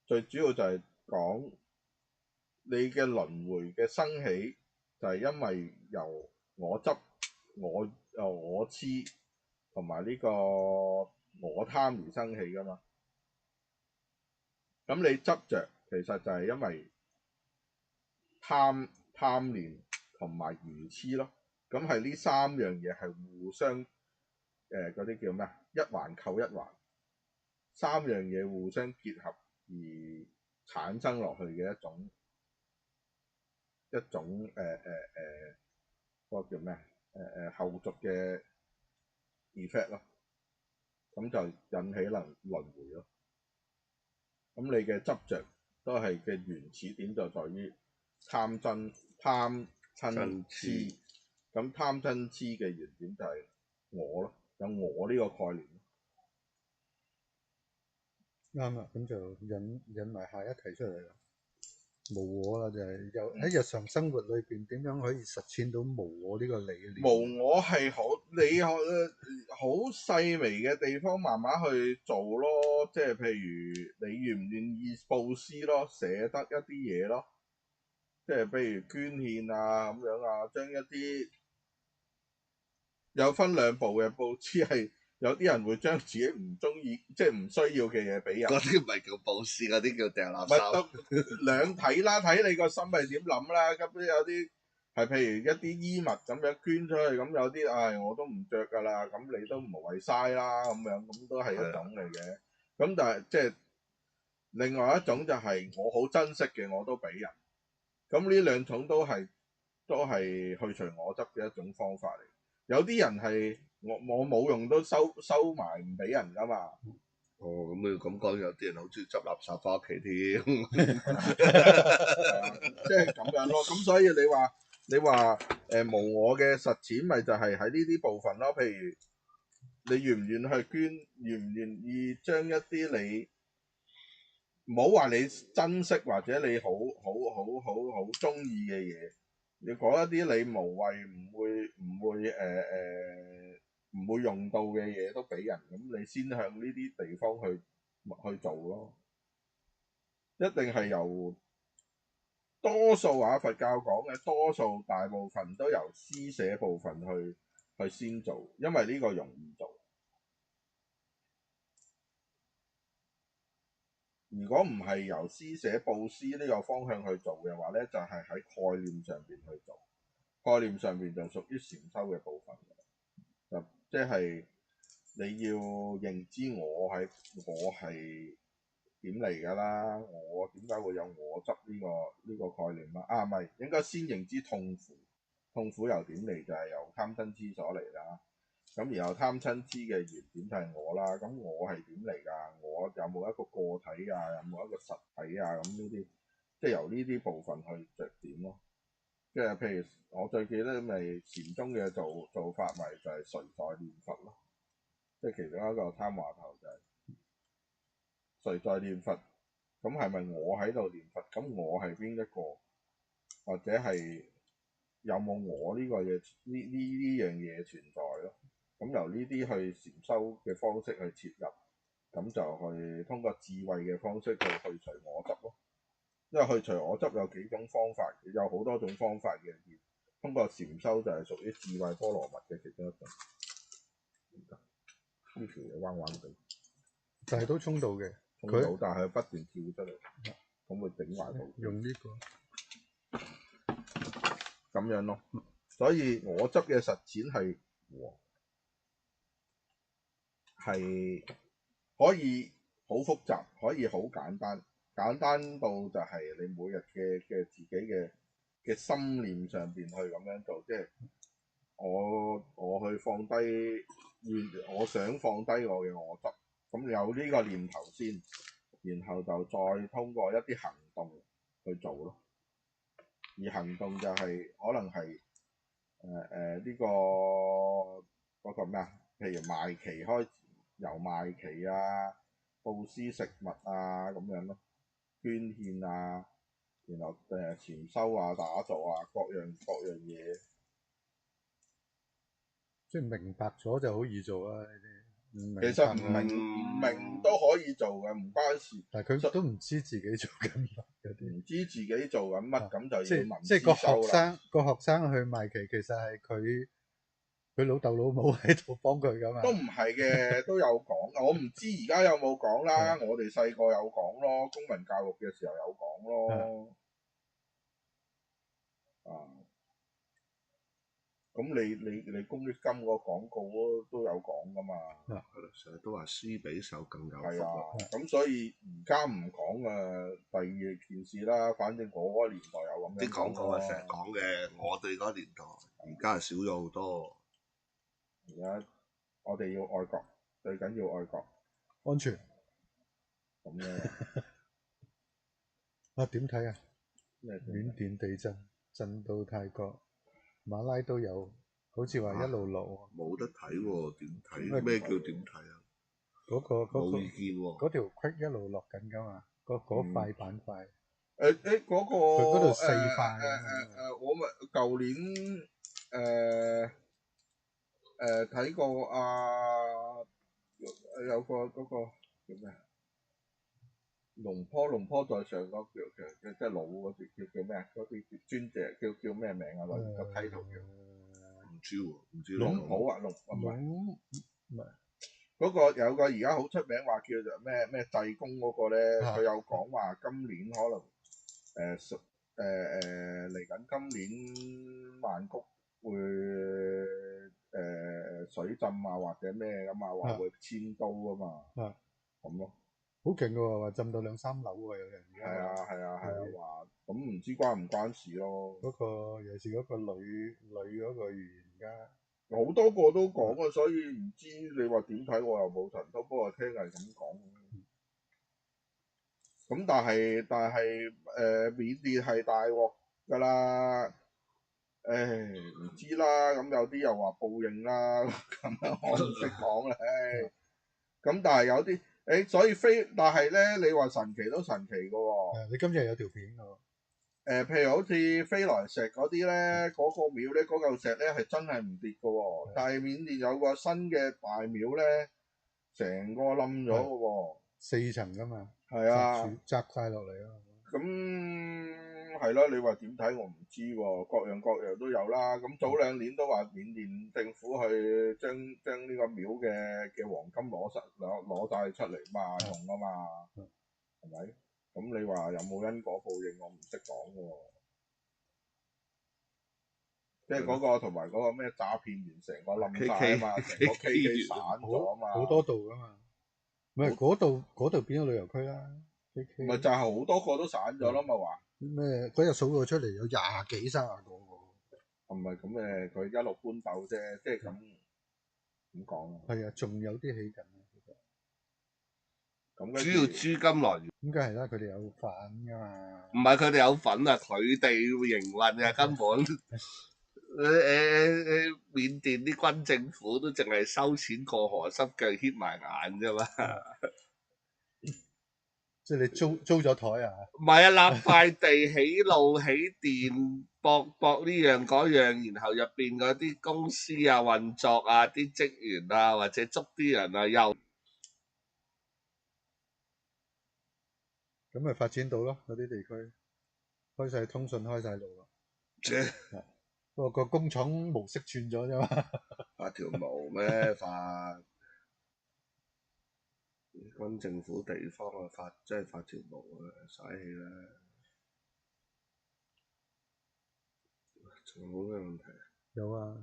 最主要就係講你嘅輪迴嘅生起，就係因為由我執、我痴同埋呢個我貪而生起㗎嘛。咁你執着其實就係因為貪念同埋愚痴咯。咁係呢三樣嘢係互相嗰啲叫咩啊？一環扣一環，三樣嘢互相結合而產生落去嘅一種嗰個叫咩啊？後續嘅 effect 咯。咁就引起輪迴咯。咁你嘅執着都係嘅原始點就在於貪嗔痴。咁貪嗔痴嘅原點就係我咯，有我呢個概念。啱啦，咁就引埋下一題出嚟啦。無我啦，就係又喺日常生活裏邊點樣可以實踐到無我呢個理念？無我係好你好細微嘅地方，慢慢去做咯。即係譬如你願唔願意佈施咯，捨得一啲嘢咯。即係譬如捐獻啊咁樣啊，將一啲有分兩步嘅佈施係。有啲人會將自己唔中意，即係唔需要嘅嘢俾人。嗰啲唔係叫佈施，嗰啲叫掉垃唔係圾。都兩睇啦，睇你個心係點諗啦。咁有啲係譬如一啲衣物咁樣捐出去，咁有啲我都唔着㗎啦，咁你都無謂嘥啦咁樣，咁都係一種嚟嘅。咁但係即係另外一種就係我好珍惜嘅，我都俾人。咁呢兩種都係去除我執嘅一種方法嚟。有啲人係我冇用都收埋唔俾人㗎嘛。哦，咁你咁講，有啲人好中意執垃圾翻屋企添，即係咁樣咯。咁所以你話無我嘅實踐，咪就係喺呢啲部分咯。譬如你願唔願去捐，願唔願意將一啲你唔好話你珍惜或者你好中意嘅嘢，你講一啲你無謂唔會用到嘅嘢都俾人，咁你先向呢啲地方去做咯。一定係由多數佛教講嘅多數大部分都由施捨部分去先做，因為呢個容易做。如果唔係由施捨布施呢個方向去做嘅話呢，就係喺概念上邊去做。概念上邊就屬於禪修嘅部分，就即係你要認知我係點嚟㗎啦？我點解會有我執呢個概念啊？唔係，應該先認知痛苦，痛苦由點嚟？就係由貪嗔痴所嚟啦。咁然後貪嗔痴嘅原點就係我啦。咁我係點嚟㗎？我有冇一個個體啊？有冇一個實體啊？咁呢啲即係由呢啲部分去着點咯。即係譬如我最記得咪禪宗嘅做法咪就係誰在念佛咯。即係其中一個貪話頭就係誰在念佛，咁係咪我喺度念佛？咁我係邊一個？或者係有冇我呢個嘢呢樣嘢存在咯？咁由呢啲去禪修嘅方式去切入，咁就去通過智慧嘅方式去除我執咯。因為去除我執有幾種方法，有好多種方法嘅。通過禪修就係屬於智慧波羅蜜嘅其中一種。呢條嘢彎彎地，但係都衝到嘅，衝到，但係不斷跳出嚟，咁會整壞到。用呢個咁樣咯。所以我執嘅實踐係可以好複雜，可以好簡單。簡單到就係你每日嘅自己嘅心念上邊去咁樣做，即係我去放低，我想放低我嘅我執，咁有呢個念頭先，然後就再通過一啲行動去做咯。而行動就係可能係呢個嗰個咩啊？譬如賣旗由賣旗啊、布施食物啊咁樣咯。捐獻啊，然後禪修啊、打坐啊，各樣嘢，即係明白咗就好易做啦。呢啲其實唔明都可以做嘅，唔關事。但係佢都唔知自己做緊乜，有啲唔知自己做緊乜，咁就要問即係個師修啦。個學生去賣旗，其實係佢老豆老母喺度幫佢㗎嘛。都唔係嘅，都有講。我唔知而家有冇講啦。我哋細個有講咯，公民教育嘅時候有講咯。咁你公益金嗰個廣告都有講㗎嘛？成日都話施比受更有福。係啊，咁所以而家唔講第二件事啦。反正我嗰個年代有咁樣啲廣告係成日講嘅，我哋嗰年代，而家係少咗好多。而家我哋要愛國，最緊要愛國，安全。咁樣啊，點睇啊？緬甸地震震到泰國、馬拉都有，好似話一路落喎。冇得睇喎，點睇？咩叫點睇啊？冇意見喎。嗰條 quick 一路落緊㗎嘛，嗰塊板塊。嗰個佢嗰度4塊我咪舊年睇過有個嗰個叫咩？龍坡在上嗰叫即係老嗰啲叫咩啊？嗰啲專隻叫咩名啊？個梯度叫唔知龍普啊，唔係唔係嗰個有個而家好出名話叫做咩濟公嗰個咧，佢有講話今年可能嚟緊今年曼谷會水浸啊或者咩咁啊，話會遷都啊嘛，咁咯。好勁㗎喎，話浸到2、3樓喎，有人而家係啊，話咁唔知關唔關事咯。嗰個尤其是嗰個女嗰個預言家，好多個都講啊，所以唔知你話點睇，我又冇神通，不過聽係咁講。咁但係緬甸係大鑊㗎啦，唔知啦，咁有啲又話報應啦，咁我唔識講啦，咁但係有啲所以但係咧，你話神奇都神奇㗎喎。你今日有條片㗎喎。譬如好似飛來石嗰啲咧，嗰個廟咧，嗰嚿石咧係真係唔跌㗎喎，但係緬甸有個新嘅大廟咧，成個冧咗㗎喎，4層㗎嘛。係啊，砸晒落嚟啊！咁係咯，你話點睇我唔知喎，各樣都有啦。咁早2年都話緬甸政府去將呢個廟嘅黃金攞晒出嚟嘛，用啊嘛，係咪？咁你話有冇因果報應，我唔識講喎。即係嗰個同埋嗰個咩詐騙員成個冧晒啊嘛，成個 KK 散咗啊嘛，好多度㗎嘛。唔係嗰度變咗旅遊區啦。咪就係好多個都散咗咯，咪話咩？嗰日數過出嚟有20幾30個喎。唔係咁佢一路搬走啫，即係咁講啊。係啊，仲有啲起緊啊，其實。主要資金來源。咁梗係啦，佢哋有份㗎嘛。唔係佢哋有份啊，佢哋營運嘅根本。緬甸啲軍政府都淨係收錢過河濕腳瞌埋眼啫嘛。即係你租咗台啊？唔係啊，立塊地起路起電，駁呢樣嗰樣，然後入邊嗰啲公司啊運作啊，啲職員啊或者捉啲人啊又咁咪發展到咯，嗰啲地區開晒通訊開晒路啦。不過個工廠模式轉咗啫嘛。發條毛咩發？軍政府地方啊真係發條毛啊，嘥氣啦！仲有冇咩問題？有啊，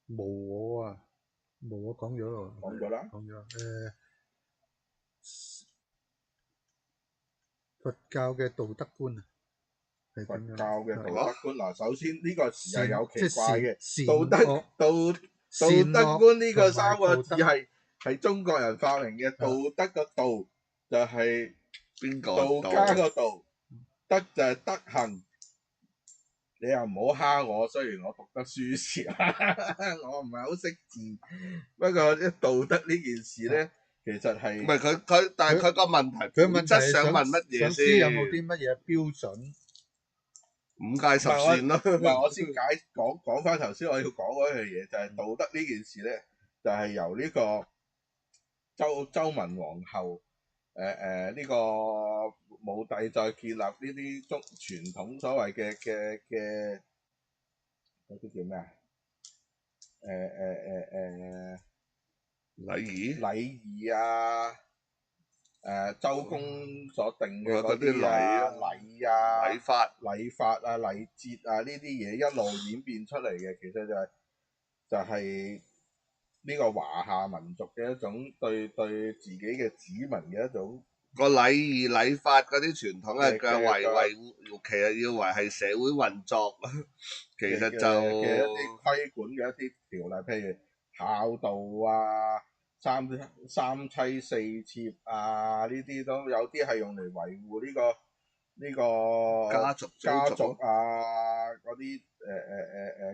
無我講咗咯。講咗啦。講咗。佛教嘅道德觀啊，係佛點樣？教嘅道德觀嗱，首先呢個詞係有奇怪嘅，道德觀呢個3個字係中國人發明嘅，道德個道就係邊個？道家個道，德就係德行。你又唔好蝦我，雖然我讀得書少，我唔係好識字，不過啲道德呢件事咧，其實係唔係佢，但係佢個問題，佢問題想問乜嘢先？想知有冇啲乜嘢標準？5戒10善咯。唔係我先講翻頭先我要講嗰樣嘢，就係道德呢件事咧，就係由呢個周文皇后呢個武帝再建立呢啲傳統所謂嘅嗰啲叫咩啊？禮儀啊，周公所定嘅嗰啲禮法啊、禮節啊呢啲嘢一路演變出嚟嘅，其實就係呢個華夏民族嘅一種對自己嘅子民嘅一種個禮儀禮法嗰啲傳統係嘅維護，其實要維係社會運作，其實就嘅一啲規管嘅一啲條例，譬如孝道啊、三妻四妾啊，呢啲都有啲係用嚟維護呢個家族啊嗰啲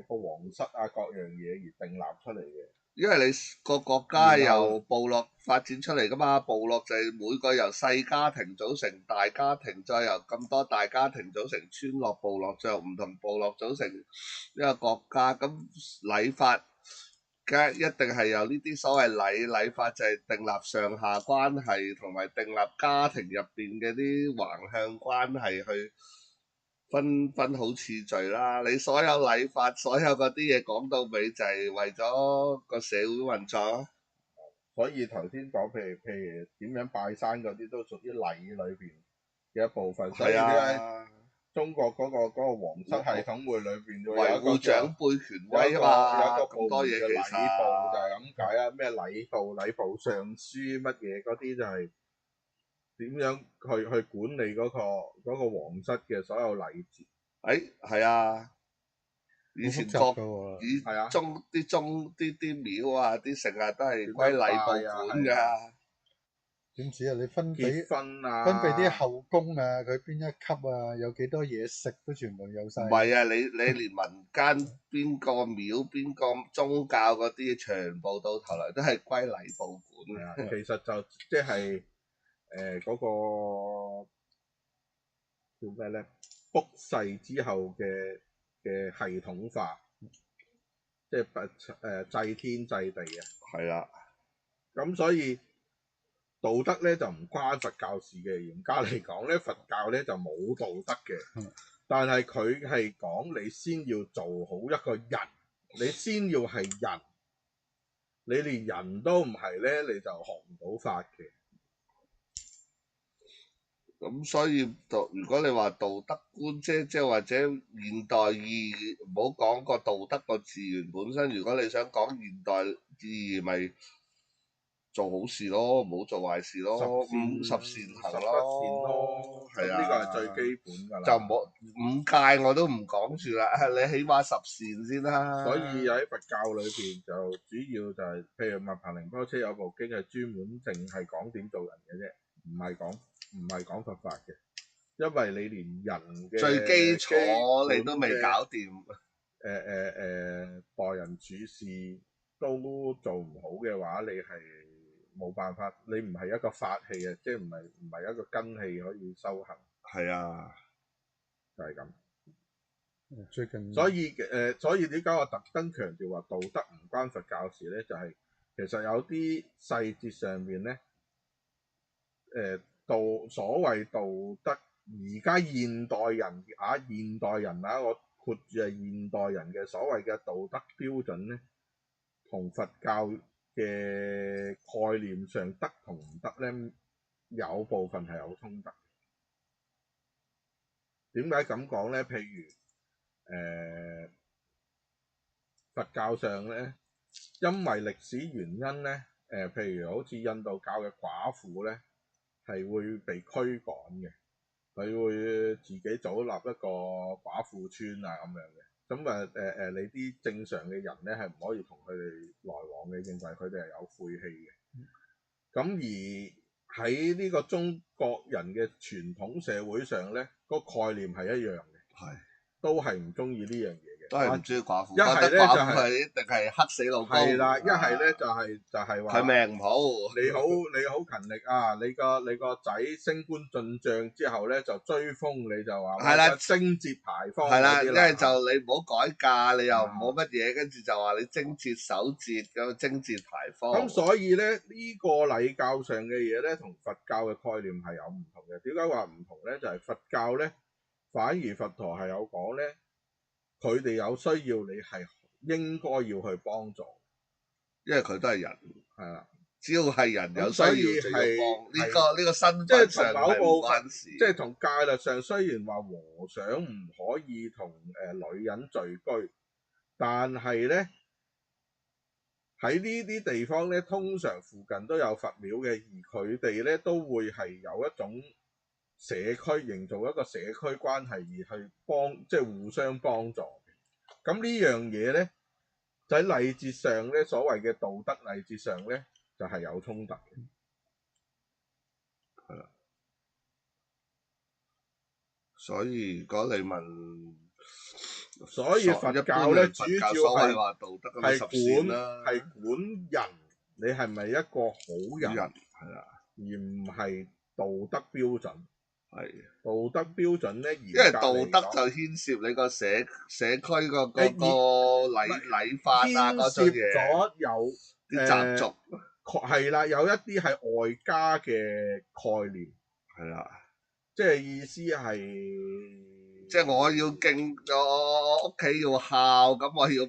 個皇室啊各樣嘢而訂立出嚟嘅。因為你個國家係由部落發展出嚟噶嘛，部落就係每個由細家庭組成大家庭，再由咁多大家庭組成村落部落，再由唔同部落組成一個國家。咁禮法梗一定係由呢啲所謂禮法，就係訂立上下關係同埋訂立家庭入邊嘅啲橫向關係去分好次序啦。你所有禮法，所有嗰啲嘢講到尾就係為咗個社會運作咯。所以頭先講譬如點樣拜山嗰啲都屬於禮裏邊嘅一部分。所以係咧，啊，中國嗰個皇室系統會裏邊會有維一個護長輩權威啊嘛，有一個部門咁多嘢嘅禮其實部就係咁解啊。咩禮部尚書乜嘢嗰啲就係點樣去管理嗰個皇室嘅所有禮節。係啊，以前好複雜國㗎喎。以係啊，啲廟啊啲成日都係歸禮部管㗎。點知啊？你分俾結婚啊，啲後宮啊，佢邊一級啊，有幾多嘢食都全部有晒。唔係啊，你連民間邊個廟邊個宗教嗰啲，全部到頭來都係歸禮部管啊，嘅。其實就即係嗰個叫咩咧？卜世之後嘅系統化，即係祭天祭地啊。係啦，咁所以道德咧就唔關佛教事嘅。嚴格嚟講咧，佛教咧就冇道德嘅。但係佢係講你先要做好一個人，你先要係人。你連人都唔係咧，你就學唔到法嘅。咁所以如果你話道德觀，即係或者現代意義，唔好講個道德個字源本身。如果你想講現代意義，咪做好事咯，唔好做壞事咯，十善行咯，係啊，呢個係最基本㗎啦。就唔好五戒我都唔講住啦，你起碼十善先啦。所以喺佛教裏邊就主要就係、譬如密彭寧波車有部經係專門淨係講點做人嘅啫，唔係講佛法嘅，因為你連人嘅最基礎你都未搞掂，待人處事都做唔好嘅話，你係冇辦法，你唔係一個法器啊，即係唔係一個根器可以修行。係啊，就係咁。最近所以點解我特登強調話道德唔關佛教事咧？就係、其實有啲細節上面咧，所謂道德，而家現代人啊，我括住係現代人嘅所謂嘅道德標準咧，同佛教嘅概念上得同唔得咧，有部分係有衝突。點解咁講咧？譬如佛教上咧，因為歷史原因咧，譬如好似印度教嘅寡婦咧，係會被驅趕嘅，佢會自己組立一個寡婦村啊咁樣嘅。咁你啲正常嘅人咧係唔可以同佢哋來往嘅，認為佢哋係有晦氣嘅。咁而喺呢個中國人嘅傳統社會上咧，個概念係一樣嘅，都係唔中意呢樣嘢嘅，都係唔中意寡婦。一係咧就係一定係黑死老公。係啦，一係咧就係話佢命唔好。你好勤力啊！你個仔升官進帳之後咧，就追封你就話係啦，貞節牌坊係啦，嗰啲因為就你唔好改嫁，你又唔好乜嘢，跟住就話你貞節守節咁貞節牌坊。咁所以咧呢個禮教上嘅嘢咧，同佛教嘅概念係有唔同嘅。點解話唔同咧？就係佛教咧，反而佛陀係有講咧，佢哋有需要你係應該要去幫助，因為佢都係人，係啦。只要係人有需要就要幫。呢個身即份上係同某部分，即即係同戒律上，雖然話和尚唔可以同女人聚居，但係咧喺呢啲地方咧，通常附近都有佛廟嘅，而佢哋咧都會係有一種社區，營造一個社區關係，而去即係互相幫助嘅。咁呢樣嘢咧，就喺禮節上咧，所謂嘅道德禮節上咧，就係有衝突嘅。係啦，所以如果你問所以佛教咧主要係話道德咁係十善啦，管人，你係咪一個好人？係啦，而唔係道德標準。係道德標準咧，因為道德就牽涉你個社區個禮法啊嗰種嘢，牽涉咗有啲習俗，係啦，有一啲係外加嘅概念，係啦，即係意思係，即係我要敬我屋企要孝，咁我要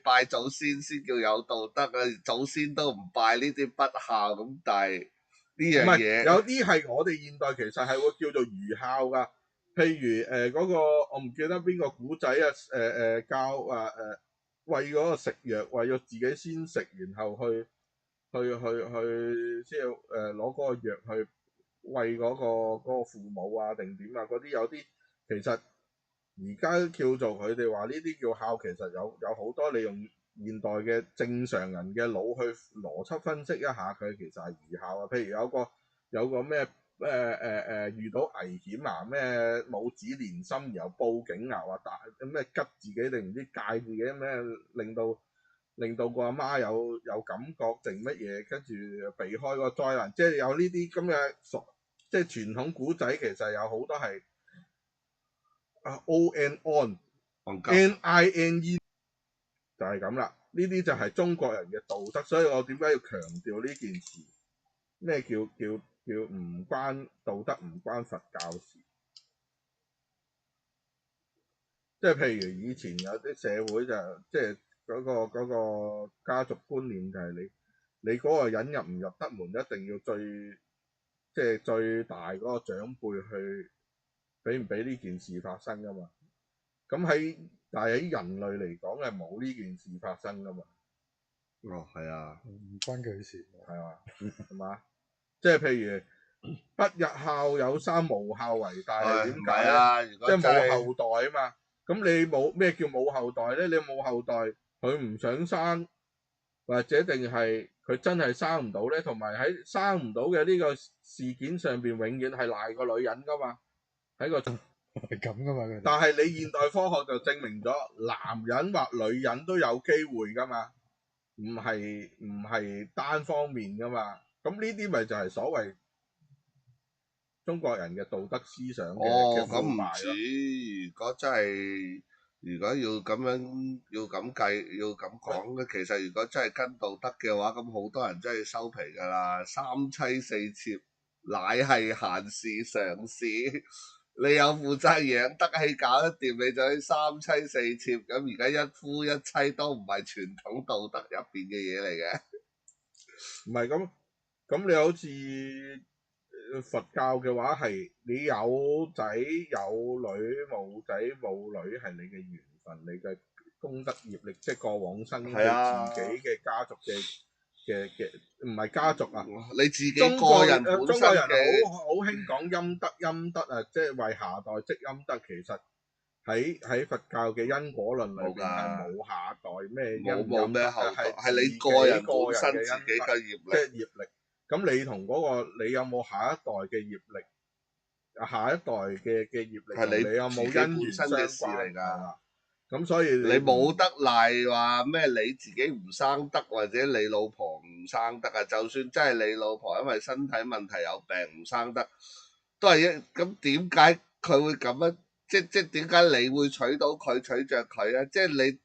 拜祖先先叫有道德啊！祖先都唔拜呢啲不孝咁，但係呢樣嘢有啲係我哋現代其實係會叫做愚孝㗎。譬如嗰個我唔記得邊個古仔啊，教餵嗰個食藥，為咗自己先食，然後去即係攞嗰個藥去餵嗰個父母啊定點啊嗰啲，有啲其實而家叫做佢哋話呢啲叫孝，其實有好多你用現代嘅正常人嘅腦去邏輯分析一下，佢其實係愚孝啊。譬如有個咩遇到危險啊，咩母子連心然後報警啊，話打咩拮自己定唔知戒自己咩，令到個阿媽有感覺定乜嘢，跟住避開個災難，即係有呢啲咁嘅即係傳統古仔，其實有好多係ONNINE 就係咁啦。呢啲就係中國人嘅道德，所以我點解要強調呢件事？咩叫唔關道德，唔關佛教事？即係譬如以前有啲社會就即係嗰個家族觀念就係你嗰個人入唔入得門，一定要最大嗰個長輩去俾唔俾呢件事發生噶嘛？但係喺人類嚟講係冇呢件事發生噶嘛？哦，係啊，唔關佢事，係嘛？係嘛？即係譬如不日孝有三，無孝為大係點解咧？即係冇後代啊嘛。咁你冇咩叫冇後代咧？你冇後代，佢唔想生，或者定係佢真係生唔到咧？同埋喺生唔到嘅呢個事件上邊，永遠係賴個女人噶嘛？喺個係咁噶嘛？但係你現代科學就證明咗，男人或女人都有機會噶嘛，唔係單方面噶嘛。咁呢啲咪就係所謂中國人嘅道德思想嘅腐敗咯。咁唔止，如果要咁樣要咁計要咁講咧，其實如果真係跟道德嘅話，咁好多人真係收皮㗎啦。三妻四妾乃係閒事常事，你有負責養得起搞得掂，你就去三妻四妾。咁而家一夫一妻都唔係傳統道德入邊嘅嘢嚟嘅。唔係咁你好似佛教嘅話係你有仔有女，冇仔冇女係你嘅緣分，你嘅功德業力，即係過往生你自己嘅家族嘅唔係家族啊，你自己個人本身嘅。中國人好興講陰德啊，即係為下代積陰德。其實喺佛教嘅因果論裏邊係冇下代咩冇咩後代，係你個人本身自己嘅業力，即係業力。咁你同嗰個你有冇下一代嘅業力？下一代嘅業力係你有冇因緣相關嚟㗎？咁所以你冇得賴話咩你自己唔生得，或者你老婆唔生得啊？就算真係你老婆因為身體問題有病唔生得，都係咁點解佢會咁樣？即點解你會娶到佢娶着佢咧？即係你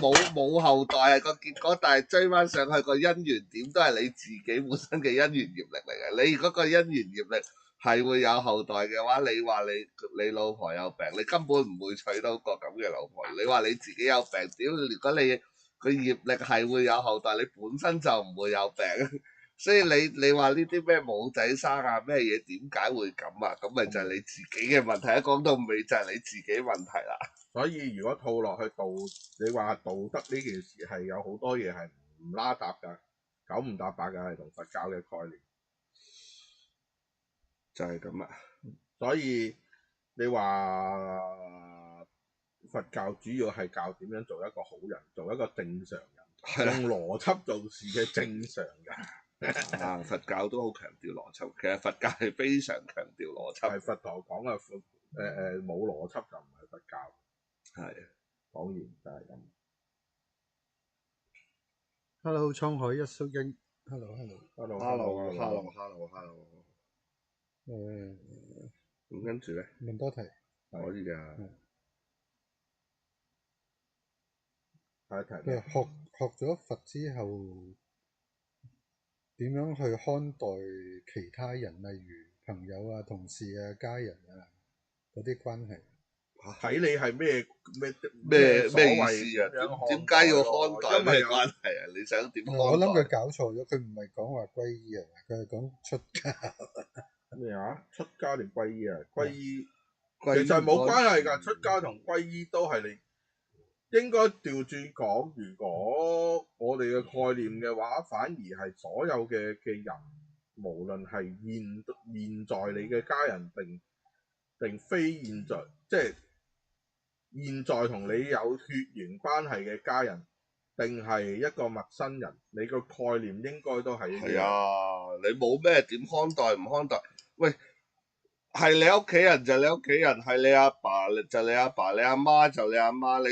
冇後代係個結果，但係追翻上去個姻緣點都係你自己本身嘅姻緣業力嚟嘅。你如果個姻緣業力係會有後代嘅話，你話你老婆有病，你根本唔會娶到個咁嘅老婆。你話你自己有病，屌！如果你個業力係會有後代，你本身就唔會有病。所以你話呢啲咩冇仔生啊咩嘢，點解會咁啊？咁咪就係你自己嘅問題。一講到尾就係你自己問題啦。所以如果套落去你話道德呢件事係有好多嘢係唔拉搭㗎，九唔搭八㗎，係同佛教嘅概念就係咁啊。所以你話佛教主要係教點樣做一個好人，做一個正常人，用邏輯做事嘅正常人。佛教都好強調邏輯，其實佛教係非常強調邏輯。係佛陀講嘅冇邏輯就唔係佛教。係。講完就係咁。Hello，滄海一粟英。Hello。咁跟住咧，問多題。可以㗎。下一題佢話學咗佛之後，點樣去看待其他人，例如朋友啊、同事啊、家人啊嗰啲關係？睇你係咩意思啊？點解要看待咩關係啊？你想點看待？我諗佢搞錯咗，佢唔係講話歸依啊，佢係講出家。咩啊？出家定歸依啊？歸依其其實冇關係㗎，出家同歸依都係你應該調轉講。如果我哋嘅概念嘅話，反而係所有嘅人，無論係現在你嘅家人定非現在，即係現在同你有血緣關係嘅家人，定係一個陌生人，你個概念應該都係一樣。係啊，你冇咩點看待唔看待？喂，係你屋企人就你屋企人，係你阿爸就你阿爸，你阿媽就你阿媽，你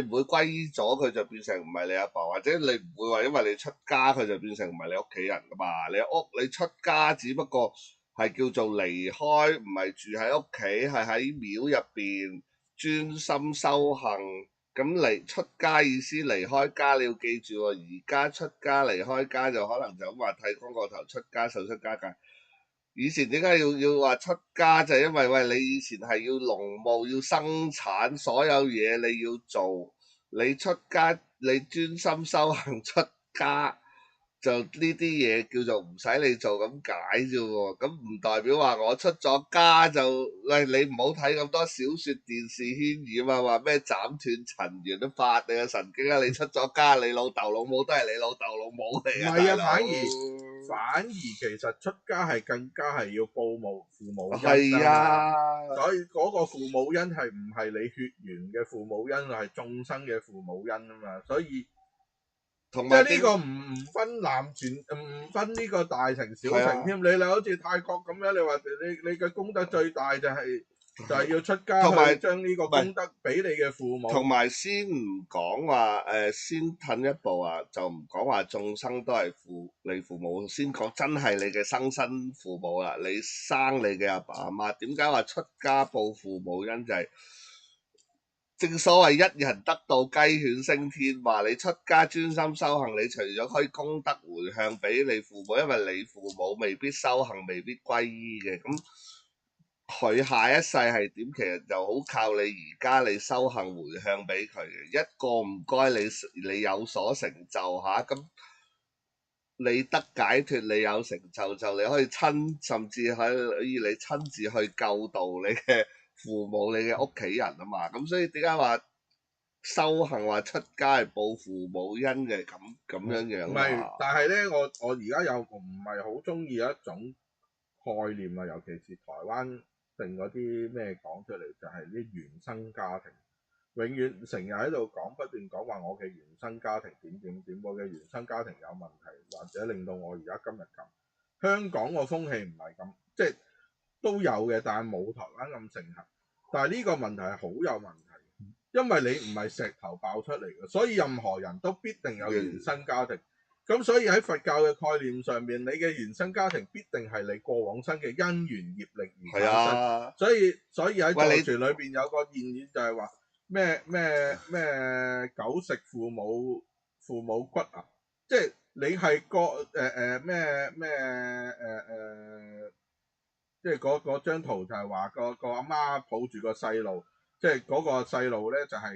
唔會歸依咗佢就變成唔係你阿爸，或者你唔會話因為你出家佢就變成唔係你屋企人噶嘛？你出家只不過係叫做離開，唔係住喺屋企，係喺廟入邊專心修行。咁離出家意思離開家，你要記住喎。而家出家離開家就可能就咁話剃光個頭出家受出家戒。以前點解要話出家就係因為喂你以前係要農務要生產，所有嘢你要做，你出家你專心修行出家。就呢啲嘢叫做唔使你做咁解啫喎，咁唔代表話我出咗家就喂你唔好睇咁多小説電視渲染啊，話咩斬斷塵緣都發你個神經啊！你出咗家，你老豆老母都係你老豆老母嚟嘅。唔係啊，大佬反而其實出家係更加係要報父母恩係啊，所以嗰個父母恩係唔係你血緣嘅父母恩，係眾生嘅父母恩啊嘛，所以。同埋即係呢個唔分南傳，唔分呢個大城小城添。你好似泰國咁樣，你話你嘅功德最大就係要出家，同埋將呢個功德俾你嘅父母。同埋先唔講話先褪一步啊，就唔講話眾生都係你父母，先講真係你嘅生身父母啦。你生你嘅阿爸阿媽，點解話出家報父母恩就係？正所謂一人得道雞犬升天，話你出家專心修行，你除咗可以功德回向俾你父母，因為你父母未必修行，未必歸依嘅，咁佢下一世係點，其實就好靠你而家你修行回向俾佢嘅。一個唔該你有所成就嚇，咁你得解脱，你有成就就你可以甚至可以你親自去救度你嘅父母，你嘅屋企人啊嘛，咁所以點解話修行話出家係報父母恩嘅咁樣樣唔係，但係咧，我而家又唔係好中意一種概念啊，尤其是台灣定嗰啲咩講出嚟，就係啲原生家庭，永遠成日喺度講，不斷講話我嘅原生家庭點，我嘅原生家庭有問題，或者令到我而家今日咁。香港個風氣唔係咁，即係都有嘅，但係冇台灣咁盛行。但係呢個問題係好有問題，因為你唔係石頭爆出嚟嘅，所以任何人都必定有原生家庭。咁所以喺佛教嘅概念上面，你嘅原生家庭必定係你過往生嘅因緣業力而產生。啊、所以喺藏傳裏邊有個諺語就係話咩狗食父母骨啊，即係你係個即係嗰張圖就係話個阿媽抱住個細路，即係嗰個細路咧就係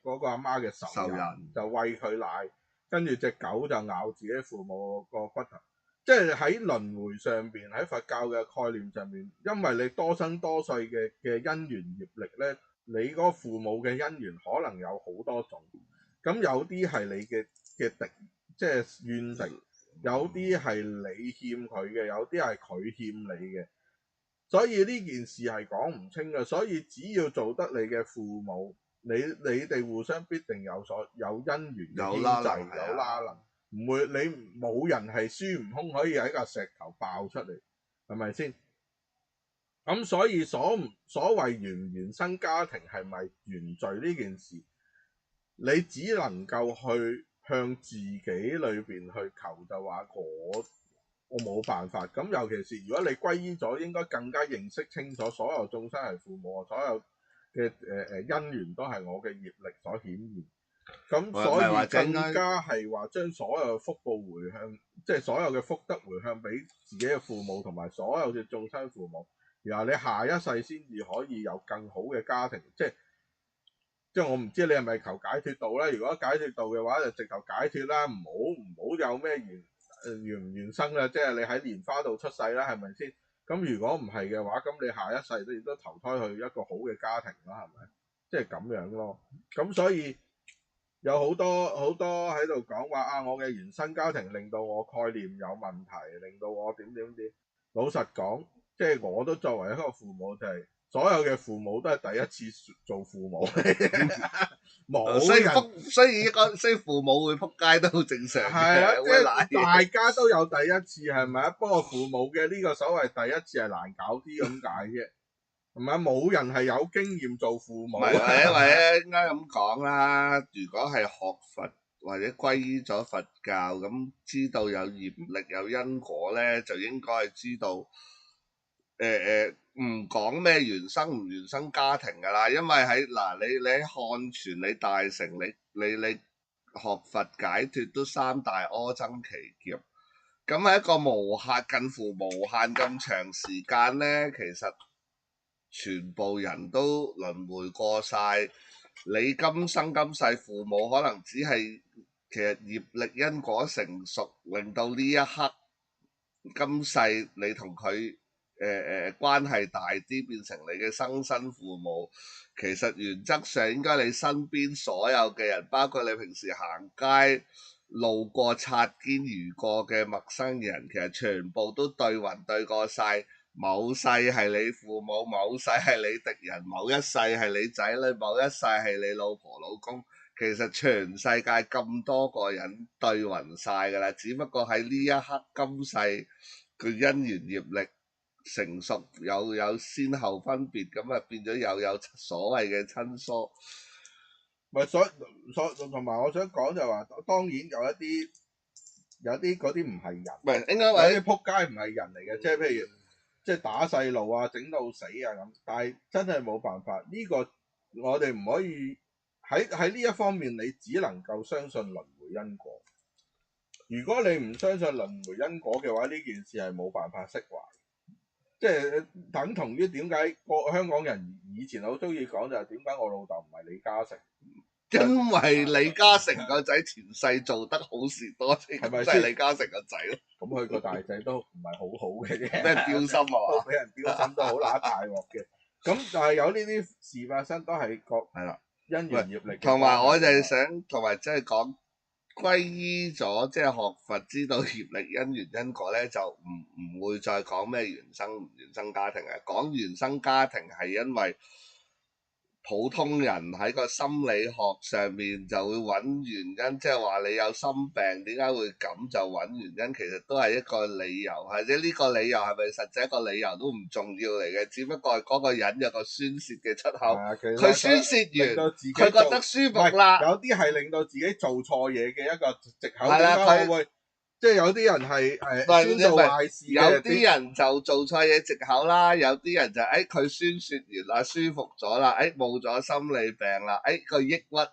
嗰個阿媽嘅仇人，就餵佢奶，跟住隻狗就咬自己父母個骨頭。即係喺輪迴上邊，喺佛教嘅概念上面，因為你多生多世嘅因緣業力咧，你嗰父母嘅因緣可能有好多種，咁有啲係你嘅敵，即係怨敵。有啲係你欠佢嘅，有啲係佢欠你嘅，所以呢件事係講唔清嘅。所以只要做得你嘅父母，你哋互相必定有因緣嘅牽制，有拉能，唔會你冇人係孫悟空可以喺個石頭爆出嚟，係咪先？咁所以所謂原唔原生家庭係咪原罪呢件事，你只能夠去向自己裏邊去求，就話我冇辦法。咁尤其是如果你歸依咗，應該更加認識清楚所有眾生係父母，所有嘅因緣都係我嘅業力所顯現。咁所以更加係話將所有嘅福報回向，即係所有嘅福德回向俾自己嘅父母同埋所有嘅眾生父母，然後你下一世先至可以有更好嘅家庭。即係我唔知你係咪求解脫道咧？如果解脫道嘅話，就直頭解脫啦，唔好有咩原唔原生啦，即係你喺蓮花度出世啦，係咪先？咁如果唔係嘅話，咁你下一世都投胎去一個好嘅家庭啦，係咪？即係咁樣咯。咁所以有好多喺度講話啊，我嘅原生家庭令到我概念有問題，令到我點。老實講，即係我都作為一個父母，就係所有嘅父母都係第一次做父母，冇所以父母會撲街都好正常嘅。係啊，即係大家都有第一次，係咪啊？不過父母嘅呢個所謂第一次係難搞啲咁解啫，係咪啊？冇人係有經驗做父母。唔係，或者應該咁講啦。如果係學佛或者歸依咗佛教，咁知道有業力有因果咧，就應該係知道唔講咩原生唔原生家庭噶啦，因為喺嗱你喺漢傳你大乘你學佛解脫都三大阿僧祇劫，咁喺一個無限近乎無限咁長時間咧，其實全部人都輪迴過晒。你今生今世父母可能只係其實業力因果成熟，令到呢一刻今世你同佢關係大啲，變成你嘅生身父母。其實原則上應該你身邊所有嘅人，包括你平時行街路過擦肩而過嘅陌生人，其實全部都對暈對過晒。某世係你父母，某世係你敵人，某一世係你仔女，某一世係你老婆老公。其實全世界咁多個人對暈晒㗎啦，只不過喺呢一刻今世佢因緣業力成熟，有先後分別，咁啊變咗有所謂嘅親疏。咪所同埋我想講就話，當然有啲嗰啲唔係人，唔係應該話有啲撲街唔係人嚟嘅，即係譬如即係打細路啊，整到死啊咁。但係真係冇辦法，呢個我哋唔可以喺呢一方面，你只能夠相信輪迴因果。如果你唔相信輪迴因果嘅話，呢件事係冇辦法釋懷。即係等同於點解個香港人以前好中意講就係點解我老豆唔係李嘉誠？因為李嘉誠個仔前世做得好事多，係咪先？李嘉誠個仔咯，咁佢個大仔都唔係好好嘅啫，俾人標心啊，都俾人標心都好揦大鑊嘅。咁但係有呢啲事發生都係係啦，因緣業力。同埋我就係想同埋即係講歸依咗，即係學佛知道業力因緣因果咧，就唔會再講咩原生家庭啊。講原生家庭係因為普通人喺個心理學上面就會揾原因，即係話你有心病點解會咁，就揾原因，其實都係一個理由，或者呢個理由係咪實際一個理由都唔重要嚟嘅，只不過係嗰個人有個宣泄嘅出口，佢宣泄完佢覺得舒服啦。有啲係令到自己做錯嘢嘅一個藉口。點解我會即係有啲人係宣做壞事嘅，有啲人就做錯嘢藉口啦，有啲人就佢宣泄完啦，舒服咗啦，冇咗心理病啦，個抑鬱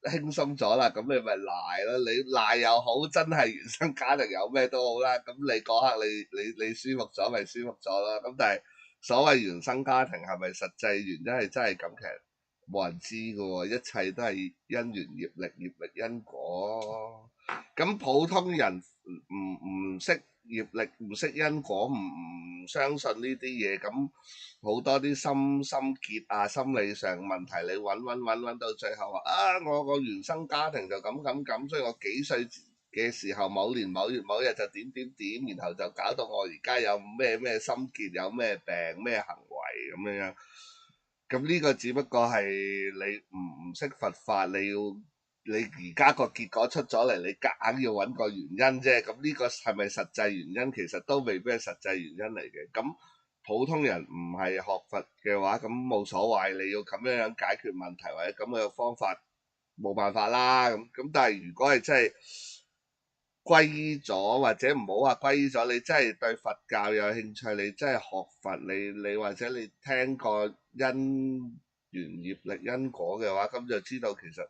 輕鬆咗啦，咁你咪賴咯，你賴又好，真係原生家庭有咩都好啦，咁你嗰刻你舒服咗咪舒服咗啦，咁但係所謂原生家庭係咪實際原因係真係咁，其實冇人知㗎喎，一切都係因緣業力因果。咁普通人唔識業力，唔識因果，唔相信呢啲嘢，咁好多啲心結啊，心理上問題，你揾到最後話我個原生家庭就咁，所以我幾歲嘅時候某年某月某日就點，然後就搞到我而家有咩心結，有咩病咩行為咁樣。咁呢個只不過係你唔識佛法，你而家個結果出咗嚟，你夾硬要揾個原因啫。咁呢個係咪實際原因？其實都未必係實際原因嚟嘅。咁普通人唔係學佛嘅話，咁冇所謂，你要咁樣解決問題或者咁嘅方法冇辦法啦。咁但係如果係真係皈依咗，或者唔好話皈依咗，你真係對佛教有興趣，你真係學佛，你或者你聽過因緣業力因果嘅話，咁就知道其實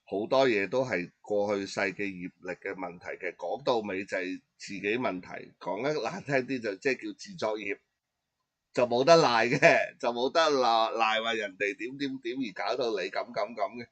好多嘢都係過去世嘅業力嘅問題嘅。講到尾就係自己問題，講得難聽啲就即係叫自作業，就冇得賴嘅，就冇得賴話人哋點點點而搞到你咁嘅。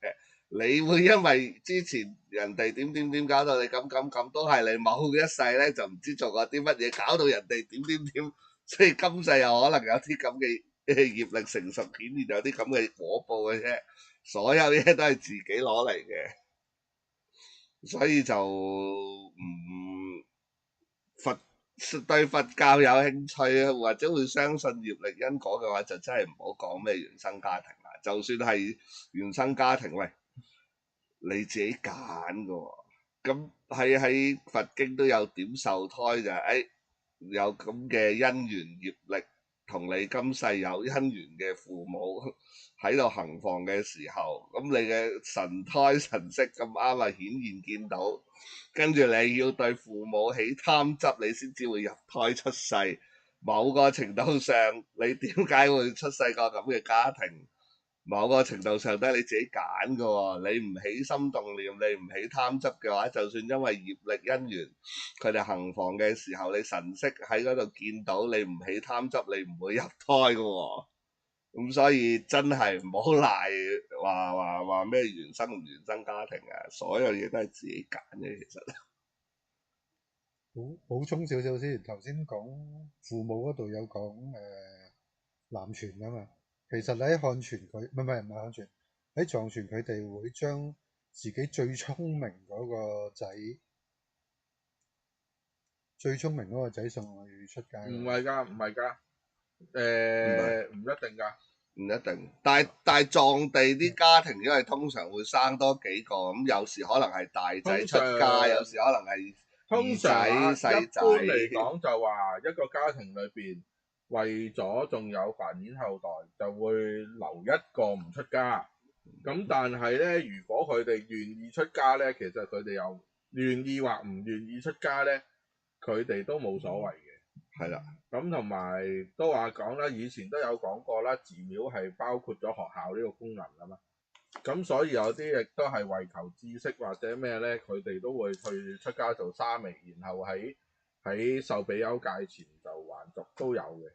你會因為之前人哋點點點搞到你咁，都係你某一世咧就唔知做過啲乜嘢，搞到人哋點點點，所以今世又可能有啲咁嘅業力成熟，顯現有啲咁嘅果報嘅啫。所有嘢都係自己攞嚟嘅，所以就唔佛對佛教有興趣啊，或者會相信業力因果嘅話，就真係唔好講咩原生家庭啦。就算係原生家庭，喂，你自己揀㗎喎。咁喺佛經都有點受胎就係、有咁嘅因緣業力，同你今世有因緣嘅父母喺度行房嘅時候，咁你嘅神胎神識咁啱啊顯現見到，跟住你要對父母起貪執，你先至會入胎出世。某個程度上，你點解會出世個咁嘅家庭？某個程度上都係你自己揀㗎喎，你唔起心動念，你唔起貪執嘅話，就算因為業力因緣，佢哋行房嘅時候，你神識喺嗰度見到，你唔起貪執，你唔會入胎㗎喎。咁所以真係唔好賴話咩原生唔原生家庭啊，所有嘢都係自己揀嘅其實。補充少少先，頭先講父母嗰度有講南傳㗎嘛，其實喺漢傳佢唔係漢傳，喺藏傳佢哋會將自己最聰明嗰個仔送去出街。唔係㗎，唔係㗎，唔一定㗎。唔一定，但係藏地啲家庭，因為通常會生多幾個，咁有時可能係大仔出家，有時可能係二仔細仔。一般嚟講就話一個家庭裏邊，為咗仲有繁衍後代，就會留一個唔出家。咁但係咧，如果佢哋願意出家咧，其實佢哋又願意或唔願意出家咧，佢哋都冇所謂嘅。係啦，咁同埋都話講啦，以前都有講過啦，寺廟係包括咗學校呢個功能啊嘛。咁所以有啲亦都係為求知識或者咩咧，佢哋都會去出家做沙彌，然後喺受比丘戒前就還俗都有嘅。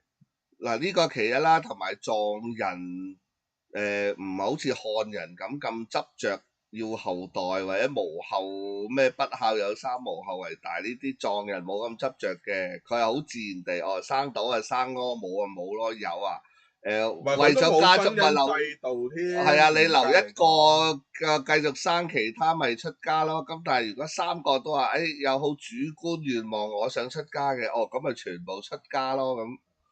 嗱呢個其一啦，同埋藏人唔係好似漢人咁執着要後代或者無後咩不孝有三無後為大，呢啲藏人冇咁執着嘅，佢係好自然地生到啊生咯，冇啊冇咯，有啊為咗家族咪留制度添，係啊，你留一個嘅繼續生其他咪出家咯。咁但係如果三個都話有好主觀願望，我想出家嘅，咁咪全部出家咯咁。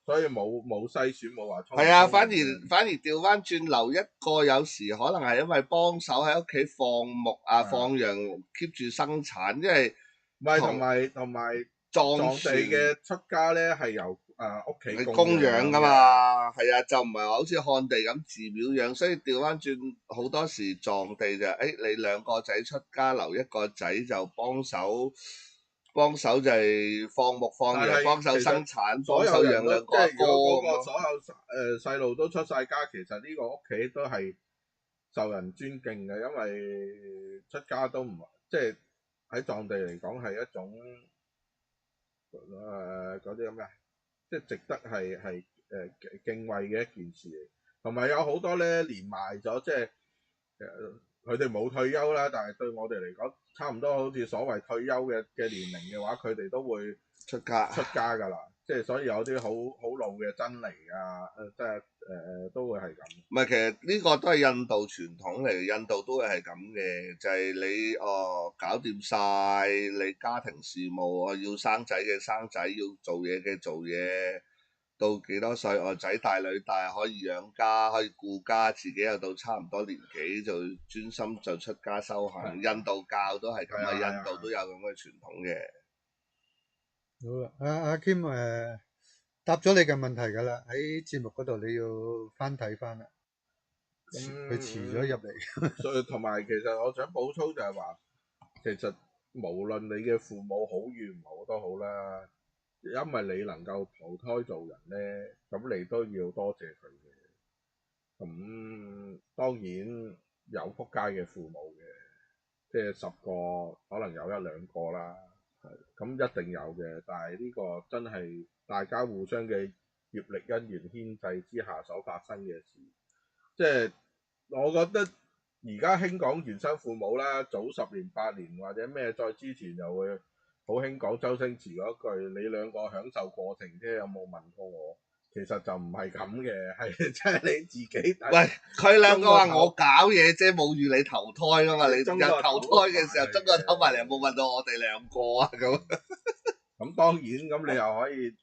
所以冇篩選，冇話係啊，反而調翻轉留一個，有時可能係因為幫手喺屋企放牧啊、放羊 keep 住生產，因為唔係同埋藏地嘅出家咧係由屋企供養噶嘛，係啊，就唔係話好似漢地咁寺廟養，所以調翻轉好多時藏地就你兩個仔出家，留一個仔就幫手就係放牧放羊，幫手生產，幫手養兩個哥。所有細路都出晒家，其實呢個屋企都係受人尊敬嘅，因為出家都唔即係喺藏地嚟講係一種嗰啲咁嘅，即係值得係敬畏嘅一件事嚟。同埋有好多咧連埋咗，即係佢哋冇退休啦，但係對我哋嚟講，差唔多好似所謂退休嘅年齡嘅話，佢哋都會出家㗎啦。即係所以有啲好老嘅真理啊，即係都會係咁。唔係，其實呢個都係印度傳統嚟，印度都會係咁嘅，就係你搞掂晒你家庭事務，要生仔嘅生仔，要做嘢嘅做嘢。到幾多歲？仔大女大可以養家，可以顧家，自己又到差唔多年紀就專心就出家修行。印度教都係咁啊，印度都有咁嘅傳統嘅。好啦，阿 Kim 答咗你嘅問題㗎啦，喺節目嗰度你要翻睇翻啦。佢遲咗入嚟。所以同埋其實我想補充就係話，其實無論你嘅父母好與唔好都好啦，因為你能夠投胎做人咧，咁你都要多謝佢嘅。咁當然有仆街嘅父母嘅，即係10個可能有1、2個啦，咁一定有嘅。但係呢個真係大家互相嘅業力因緣牽制之下所發生嘅事，即係我覺得而家興講原生父母啦，早10年8年或者咩再之前又會好興講周星馳嗰句你兩個享受過程啫，有冇問過我？其實就唔係咁嘅，係即係你自己睇。喂，佢兩個話我搞嘢啫，冇預你投胎噶嘛？你投胎嘅時候，中個頭埋嚟，有冇問到我哋兩個啊？咁當然，咁你又可以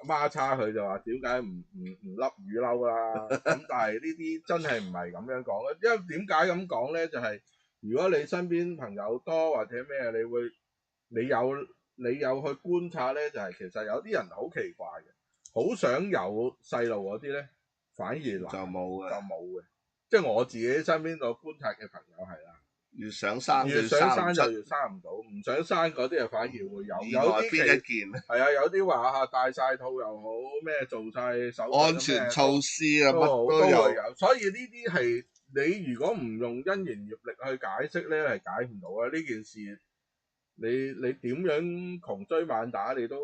孖叉佢就話點解唔笠雨褸啦？咁但係呢啲真係唔係咁樣講嘅，因為點解咁講咧？就係、如果你身邊朋友多或者咩，你有去觀察咧，就係、其實有啲人好奇怪嘅。好想有細路嗰啲咧，反而就冇嘅，即係我自己身邊個觀察嘅朋友係啦，越想生就越生唔到，唔想生嗰啲啊反而會有啲邊一件係啊，有啲話戴晒套又好，咩做晒手安全措施啊，乜都有。所以呢啲係你如果唔用因緣業力去解釋咧，係解唔到啊！呢件事你點樣窮追猛打你都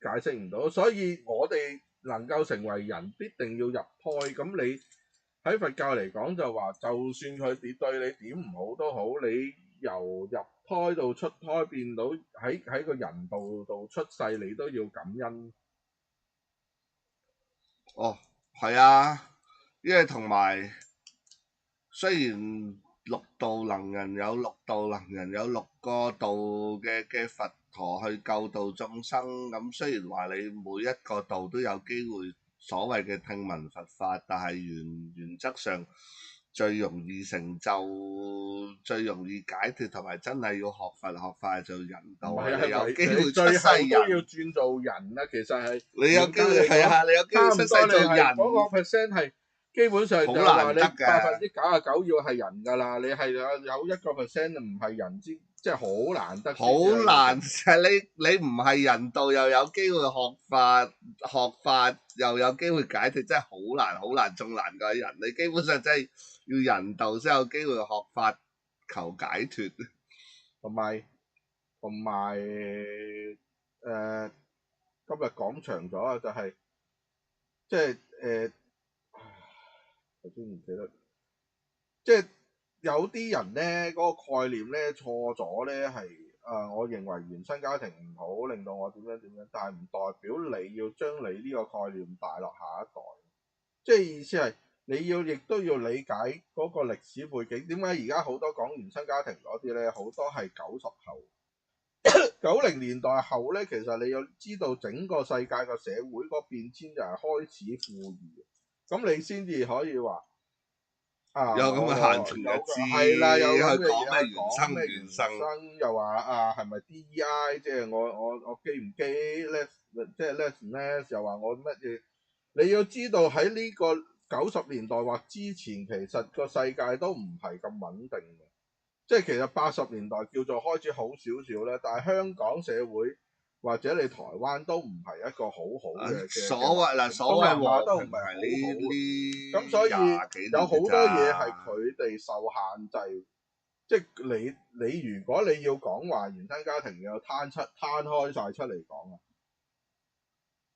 解釋唔到，所以我哋能夠成為人，必定要入胎。咁你喺佛教嚟講就話，就算佢對你點唔好都好，你由入胎到出胎變到喺個人道度出世，你都要感恩。哦，係啊，因為同埋雖然六道能人有六道能人有6個道嘅佛陀去救度眾生，咁雖然話你每一個道都有機會所謂嘅聽聞佛法，但係原則上最容易成就、最容易解脫，同埋真係要學佛學法做人道，你有機會出世人，都要轉做人啦。其實係你有機會係啊，你有機會出世做人，嗰個 percent 係基本上就話你99%要係人㗎啦。你係有1% 唔係人之，即係好難得。好難係你唔係人道又有機會學法又有機會解脫，真係好難仲難過人。你基本上真係要人道先有機會學法求解脫。同埋今日講長咗啊，就係即係頭先唔記得，即係有啲人咧嗰個概念咧錯咗咧，係我認為原生家庭唔好，令到我點樣，但係唔代表你要將你呢個概念帶落下一代，即係意思係你亦都要理解嗰個歷史背景。點解而家好多講原生家庭嗰啲咧，好多係90後、90年代後咧，其實你要知道整個世界個社會個變遷就係開始富裕，咁你先至可以話有咁嘅閒情逸致，係啦，有咁嘅講咩講咩原生，又話係咪 DEI， 即係我基唔基 less， 即係 less 唔 less， 又話我乜嘢？你要知道喺呢個90年代或之前，其實個世界都唔係咁穩定嘅，即係其實80年代叫做開始好少少咧，但係香港社會或者你台灣都唔係一個好好嘅所謂話都唔係好好，咁所以有好多嘢係佢哋受限制，即係你如果你要講話原生家庭要攤開晒出嚟講啊，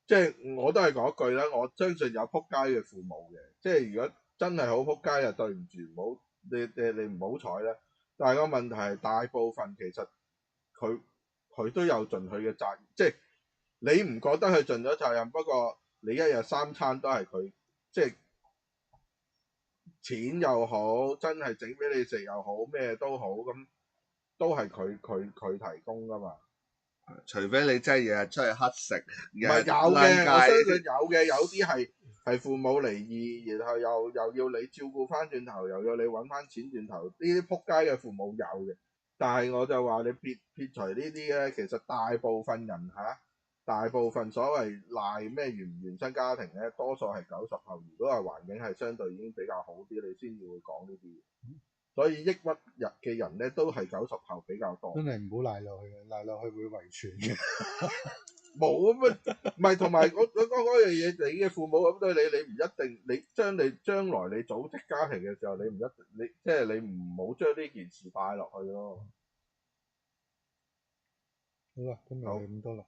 即係我都係講一句啦，我相信有仆街嘅父母嘅，即係如果真係好仆街，就對唔住，唔好你唔好彩啦。但係個問題係大部分其實佢都有盡佢嘅責任，即係你唔覺得佢盡咗責任，不過你一日3餐都係佢，即係錢又好，真係整俾你食又好，咩都好，咁都係佢提供噶嘛。除非你真係日日出去乞食，唔係有嘅，我相信有嘅，有啲係父母離異，然後又要你照顧翻轉頭，又要你揾翻錢轉頭，呢啲仆街嘅父母有嘅。但係我就話你撇除呢啲咧，其實大部分人大部分所謂賴咩原唔原生家庭咧，多數係90後。如果係環境係相對已經比較好啲，你先至會講呢啲嘢。所以抑鬱嘅人咧，都係90後比較多。真係唔好賴落去嘅，賴落去會遺傳嘅。冇咁啊，唔係同埋我講嗰樣嘢，你嘅父母咁對你，你唔一定，你將來你組織家庭嘅時候，你唔一定，你即係你唔好將呢件事帶落去咯。好啦，今日就咁多啦。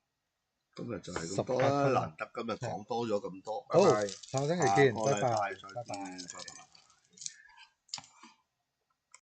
今日就係咁多啦，難得今日講多咗咁多。好，拜拜。下個星期見，下個禮拜拜，拜再見，拜拜。拜拜。